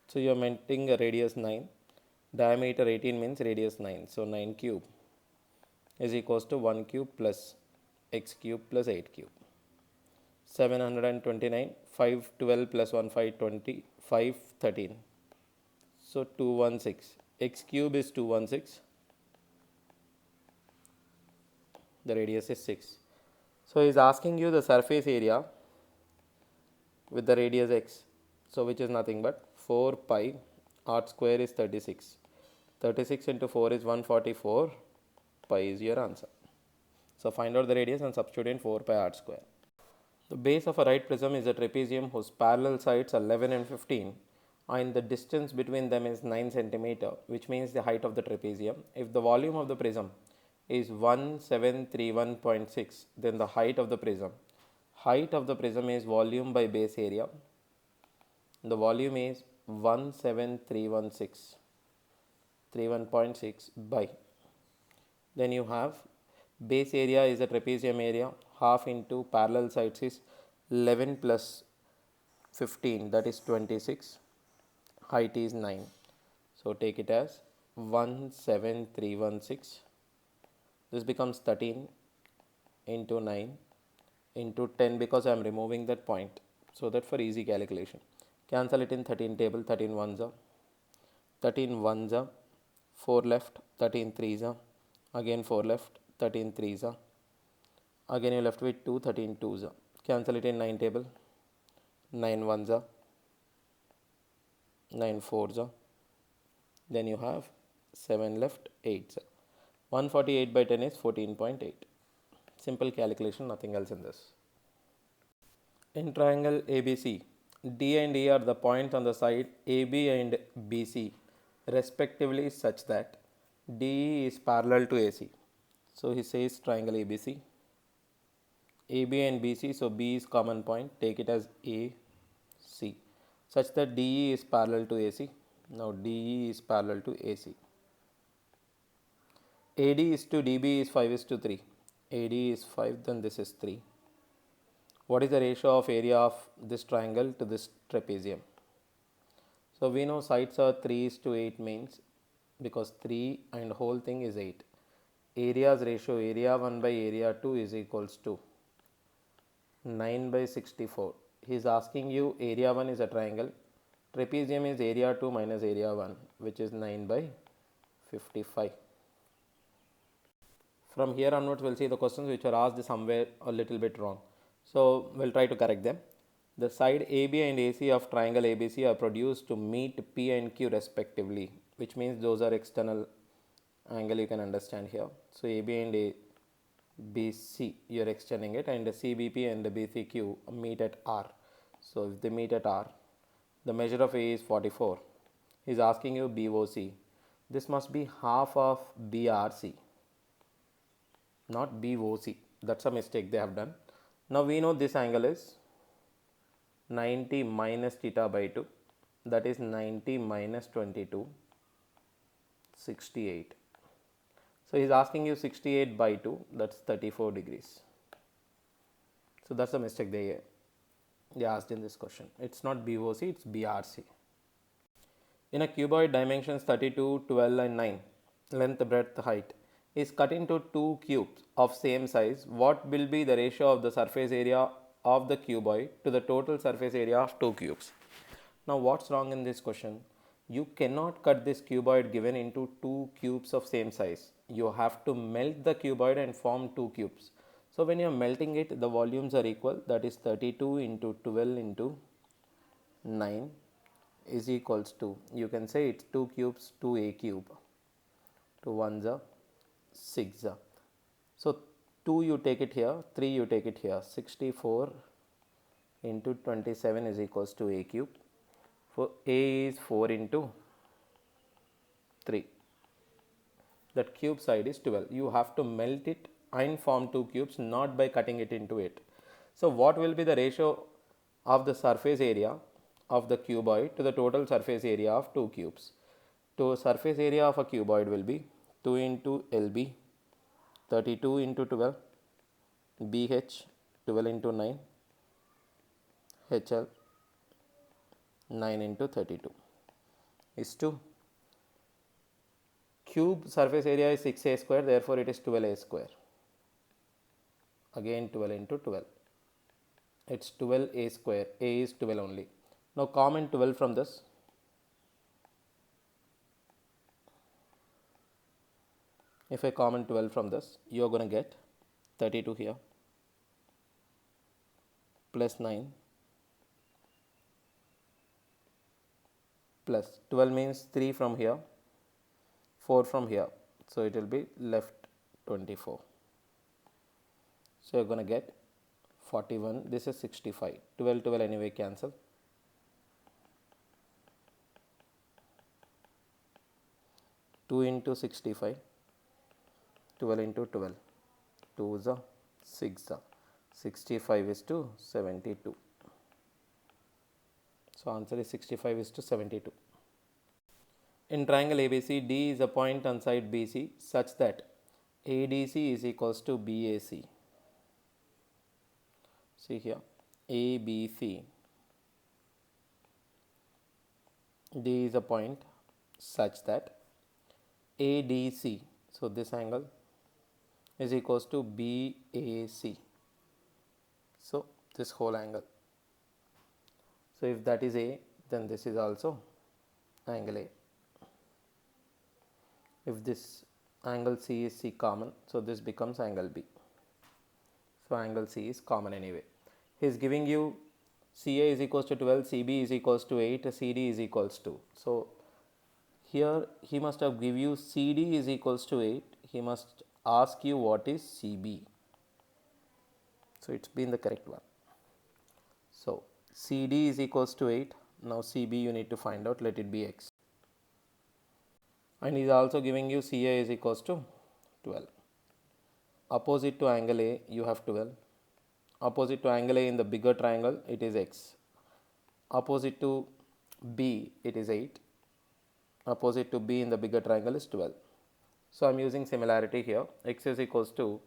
So you are melting a radius 9, diameter 18 means radius 9. So 9 cube is equals to 1 cube plus x cube plus 8 cube. 729, 512 plus 1, 520, 513. So 216. X cube is 216. The radius is 6. So he's asking you the surface area with the radius x. So which is nothing but 4 pi r square is 36. 36 into 4 is 144. Pi is your answer. So find out the radius and substitute in 4 pi r square. The base of a right prism is a trapezium whose parallel sides are 11 and 15 and the distance between them is 9 centimeter, which means the height of the trapezium. If the volume of the prism is 1731.6, then the height of the prism is volume by base area. The volume is 17316 by, then you have base area is a trapezium area, half into parallel sides is 11 plus 15, that is 26, height is 9. So take it as 17316. This becomes 13 into 9 into 10 because I am removing that point. So that for easy calculation. Cancel it in 13 table, 13 ones are, 13 ones are, 4 left, 13 threes are, again 4 left, 13 threes are, again you left with 2, 13 twos are. Cancel it in 9 table, 9 ones are, 9 fours are, then you have 7 left, 8s are. 148 by 10 is 14.8. Simple calculation, nothing else in this. In triangle ABC, D and E are the points on the side AB and BC respectively such that DE is parallel to AC. So he says triangle ABC, AB and BC, so B is common point, take it as AC, such that DE is parallel to AC. Now DE is parallel to AC. AD is to DB is 5 is to 3. AD is 5, then this is 3. What is the ratio of area of this triangle to this trapezium? So we know sides are 3 is to 8 means, because 3 and whole thing is 8. Areas ratio, area 1 by area 2 is equals to 9 by 64. He is asking you area 1 is a triangle. Trapezium is area 2 minus area 1, which is 9 by 55. From here onwards, we'll see the questions which are asked somewhere a little bit wrong. So we'll try to correct them. The side AB and AC of triangle ABC are produced to meet P and Q respectively, which means those are external angle you can understand here. So AB and ABC, you're extending it, and the CBP and the BCQ meet at R. So if they meet at R, the measure of A is 44. He's asking you BOC. This must be half of BRC, not BOC. That's a mistake they have done. Now we know this angle is 90 minus theta by 2, that is 90 minus 22, 68. So he's asking you 68 by 2, that's 34 degrees. So that's a mistake they asked in this question. It's not BOC, it's BRC. In a cuboid, dimensions 32, 12 and 9, length, breadth, height, is cut into two cubes of same size. What will be the ratio of the surface area of the cuboid to the total surface area of two cubes? Now what's wrong in this question? You cannot cut this cuboid given into two cubes of same size. You have to melt the cuboid and form two cubes. So when you are melting it, the volumes are equal, that is 32 into 12 into 9 is equals to, you can say it's 2 cubes, 2a cube, 2 ones are 6. So 2 you take it here, 3 you take it here, 64 into 27 is equals to a cube. For a is 4 into 3. That cube side is 12. You have to melt it and form two cubes, not by cutting it into it. So what will be the ratio of the surface area of the cuboid to the total surface area of two cubes? To surface area of a cuboid will be 2 into LB, 32 into 12, BH, 12 into 9, HL, 9 into 32 is to cube surface area is 6a square, therefore it is 12a square. Again 12 into 12, it's 12a square, a is 12 only. Now common 12 from this, if I common 12 from this, you are going to get 32 here, plus 9 plus 12 means 3 from here, 4 from here, so it will be left 24. So you're going to get 41, this is 65, 12 anyway cancel. 2 into 65, 12 into 12, 2 is a 6, 65 is to 72. So answer is 65 is to 72. In triangle ABC, D is a point on side BC such that ADC is equals to BAC. See here, ABC, D is a point such that ADC, so this angle is equals to BAC. So this whole angle. So if that is A, then this is also angle A. If this angle C is C common, so this becomes angle B. So angle C is common anyway. He is giving you CA is equals to 12, CB is equals to 8, CD is equals to. So here he must have give you CD is equals to 8. He must ask you what is CB. So it's been the correct one. So CD is equals to 8. Now CB you need to find out. Let it be X. And he is also giving you CA is equals to 12. Opposite to angle A you have 12. Opposite to angle A in the bigger triangle it is X. Opposite to B it is 8. Opposite to B in the bigger triangle is 12. So I am using similarity here. X is equals to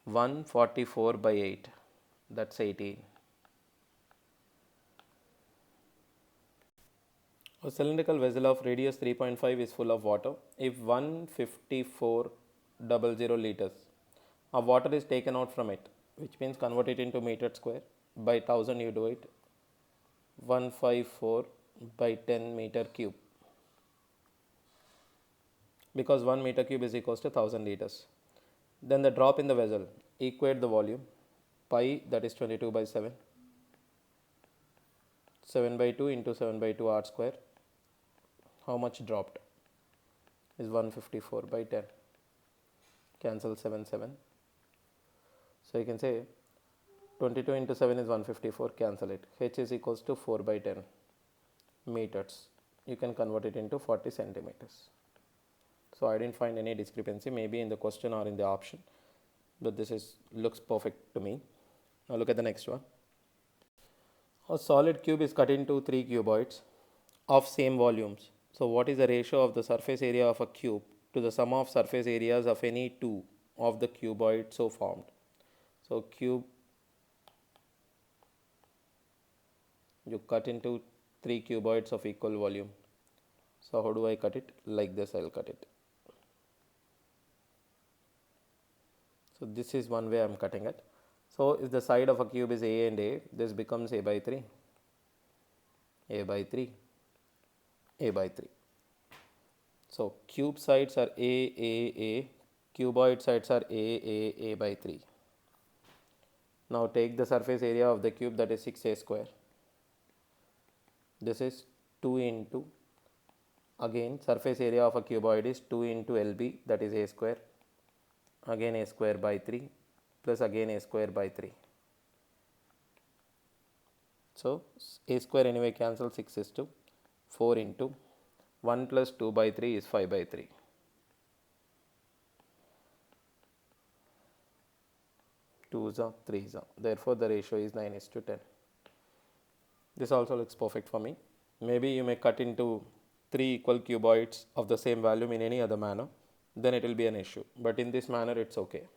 144 by 8, that's 18. A cylindrical vessel of radius 3.5 is full of water. If 15400 liters of water is taken out from it, which means convert it into meter square, by 1000 you do it, 154 by 10 meter cube, because 1 meter cube is equals to 1000 liters. Then the drop in the vessel, equate the volume, pi, that is 22 by 7, 7 by 2 into 7 by 2 r square. How much dropped is 154 by 10, cancel 7, 7. So you can say 22 into 7 is 154, cancel it. H is equals to 4 by 10 meters. You can convert it into 40 centimeters. So I didn't find any discrepancy, maybe in the question or in the option, but this is looks perfect to me. Now look at the next one. A solid cube is cut into 3 cuboids of same volumes. So what is the ratio of the surface area of a cube to the sum of surface areas of any two of the cuboids so formed? So cube you cut into 3 cuboids of equal volume. So how do I cut it? Like this I will cut it. So this is one way I am cutting it. So if the side of a cube is A and A, this becomes A by 3, A by 3, A by 3. So cube sides are A, cuboid sides are A by 3. Now take the surface area of the cube, that is 6A square. This is 2 into, again surface area of a cuboid is 2 into LB, that is A square, again A square by 3 plus again A square by 3. So A square anyway cancel, 6 is to 4 into 1 plus 2 by 3 is 5 by 3. Twos are, threes are. Therefore the ratio is 9 is to 10. This also looks perfect for me. Maybe you may cut into 3 equal cuboids of the same volume in any other manner, then it will be an issue. But in this manner it's okay.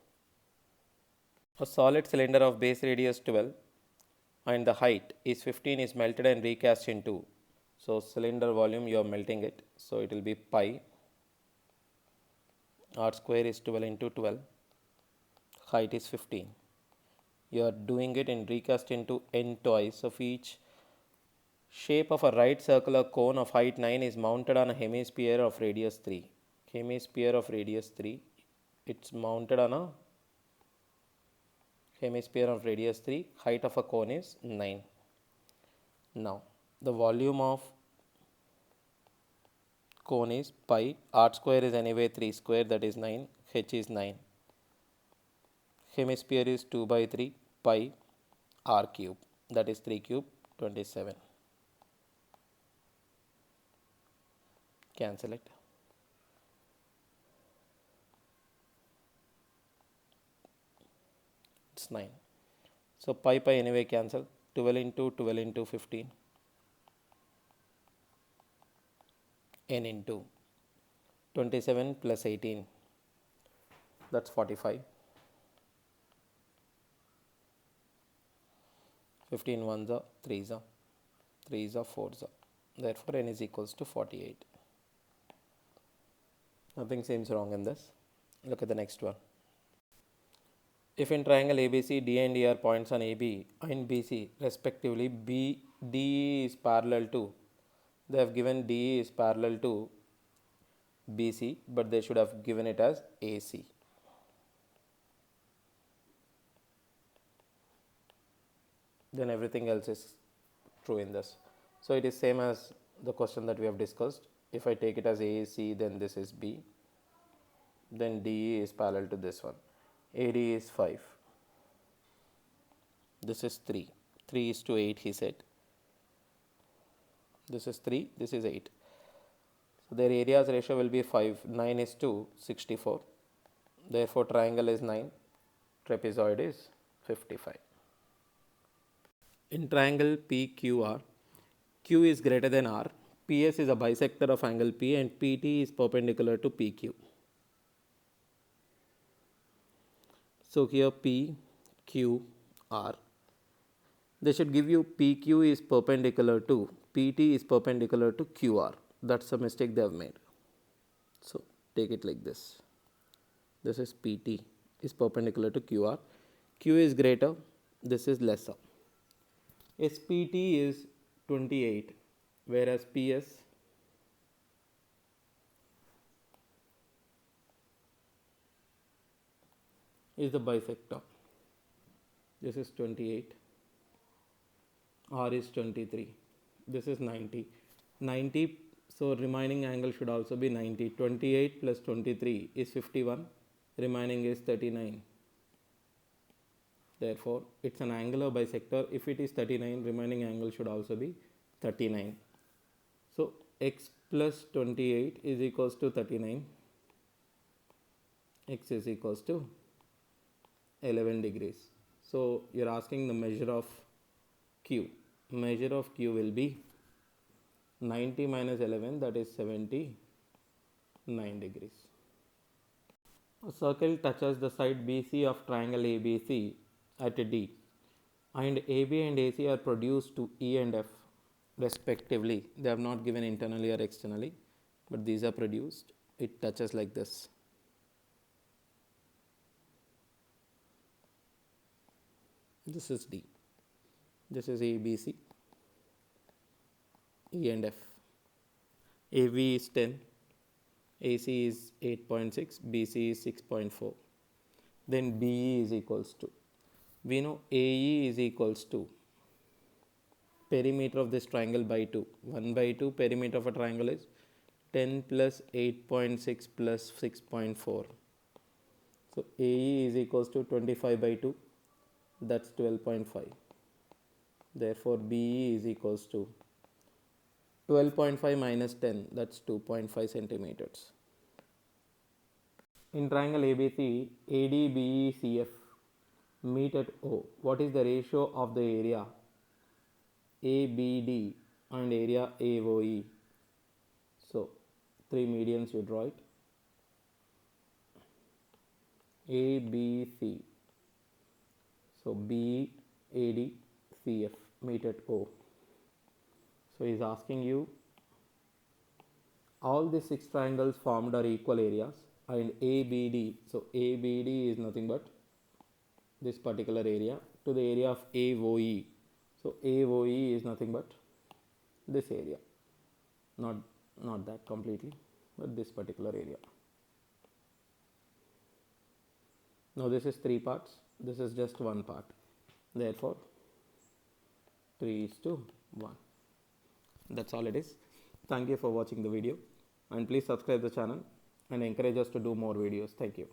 A solid cylinder of base radius 12 and the height is 15 is melted and recast into, so cylinder volume you are melting it, so it will be pi, r square is 12 into 12, height is 15. You are doing it in recast into n twice of each. Shape of a right circular cone of height 9 is mounted on a hemisphere of radius 3. Hemisphere of radius 3, it's mounted on a hemisphere of radius 3, height of a cone is 9. Now the volume of cone is pi, r square is anyway 3 square, that is 9, h is 9. Hemisphere is 2 by 3 pi r cube, that is 3 cube 27. Cancel it. It's 9. So pi anyway cancel. 12 into 12 into 15. N into 27 plus 18. That's 45. 15 ones are 3s are 3s are 4s are. Therefore n is equals to 48. Nothing seems wrong in this. Look at the next one. If in triangle ABC, D and E are points on AB and BC respectively, DE is parallel to, they have given DE is parallel to BC, but they should have given it as AC. Then everything else is true in this. So it is same as the question that we have discussed. If I take it as AC, then this is B. Then DE is parallel to this one. AD is 5. This is 3. 3 is to 8, he said. This is 3, this is 8. So their areas ratio will be 5. 9 is to 64. Therefore triangle is 9. Trapezoid is 55. In triangle PQR, Q is greater than R. PS is a bisector of angle P and PT is perpendicular to PQ. So here P, Q, R. They should give you PQ is perpendicular to, PT is perpendicular to QR. That's a mistake they have made. So take it like this. This is PT is perpendicular to QR. Q is greater, this is lesser. SPT is 28, whereas PS is the bisector. This is 28. R is 23. This is 90. 90, so remaining angle should also be 90. 28 plus 23 is 51. Remaining is 39. Therefore, it's an angular bisector. If it is 39, remaining angle should also be 39. So, x plus 28 is equals to 39. X is equals to 11 degrees. So, you're asking the measure of Q. Measure of Q will be 90 minus 11, that is 79 degrees. A circle touches the side BC of triangle ABC at D, and AB and AC are produced to E and F respectively. They have not given internally or externally, but these are produced. It touches like this. This is D. This is ABC, E and F. AB is 10, AC is 8.6, BC is 6.4. Then BE is equals to, we know AE is equals to perimeter of this triangle by 2. 1 by 2 perimeter of a triangle is 10 plus 8.6 plus 6.4. So AE is equals to 25 by 2. That's 12.5. Therefore BE is equals to 12.5 minus 10. That's 2.5 centimeters. In triangle ABC, AD, BE, CF meet at O. What is the ratio of the area ABD and area AOE? So, 3 medians you draw it. ABC. So, BE, AD, CF meet at O. So, he is asking you all the 6 triangles formed are equal areas and ABD. So, ABD is nothing but this particular area to the area of AOE. So, AOE is nothing but this area, not that completely, but this particular area. Now, this is 3 parts. This is just one part. Therefore, 3:1. That's all it is. Thank you for watching the video, and please subscribe the channel and encourage us to do more videos. Thank you.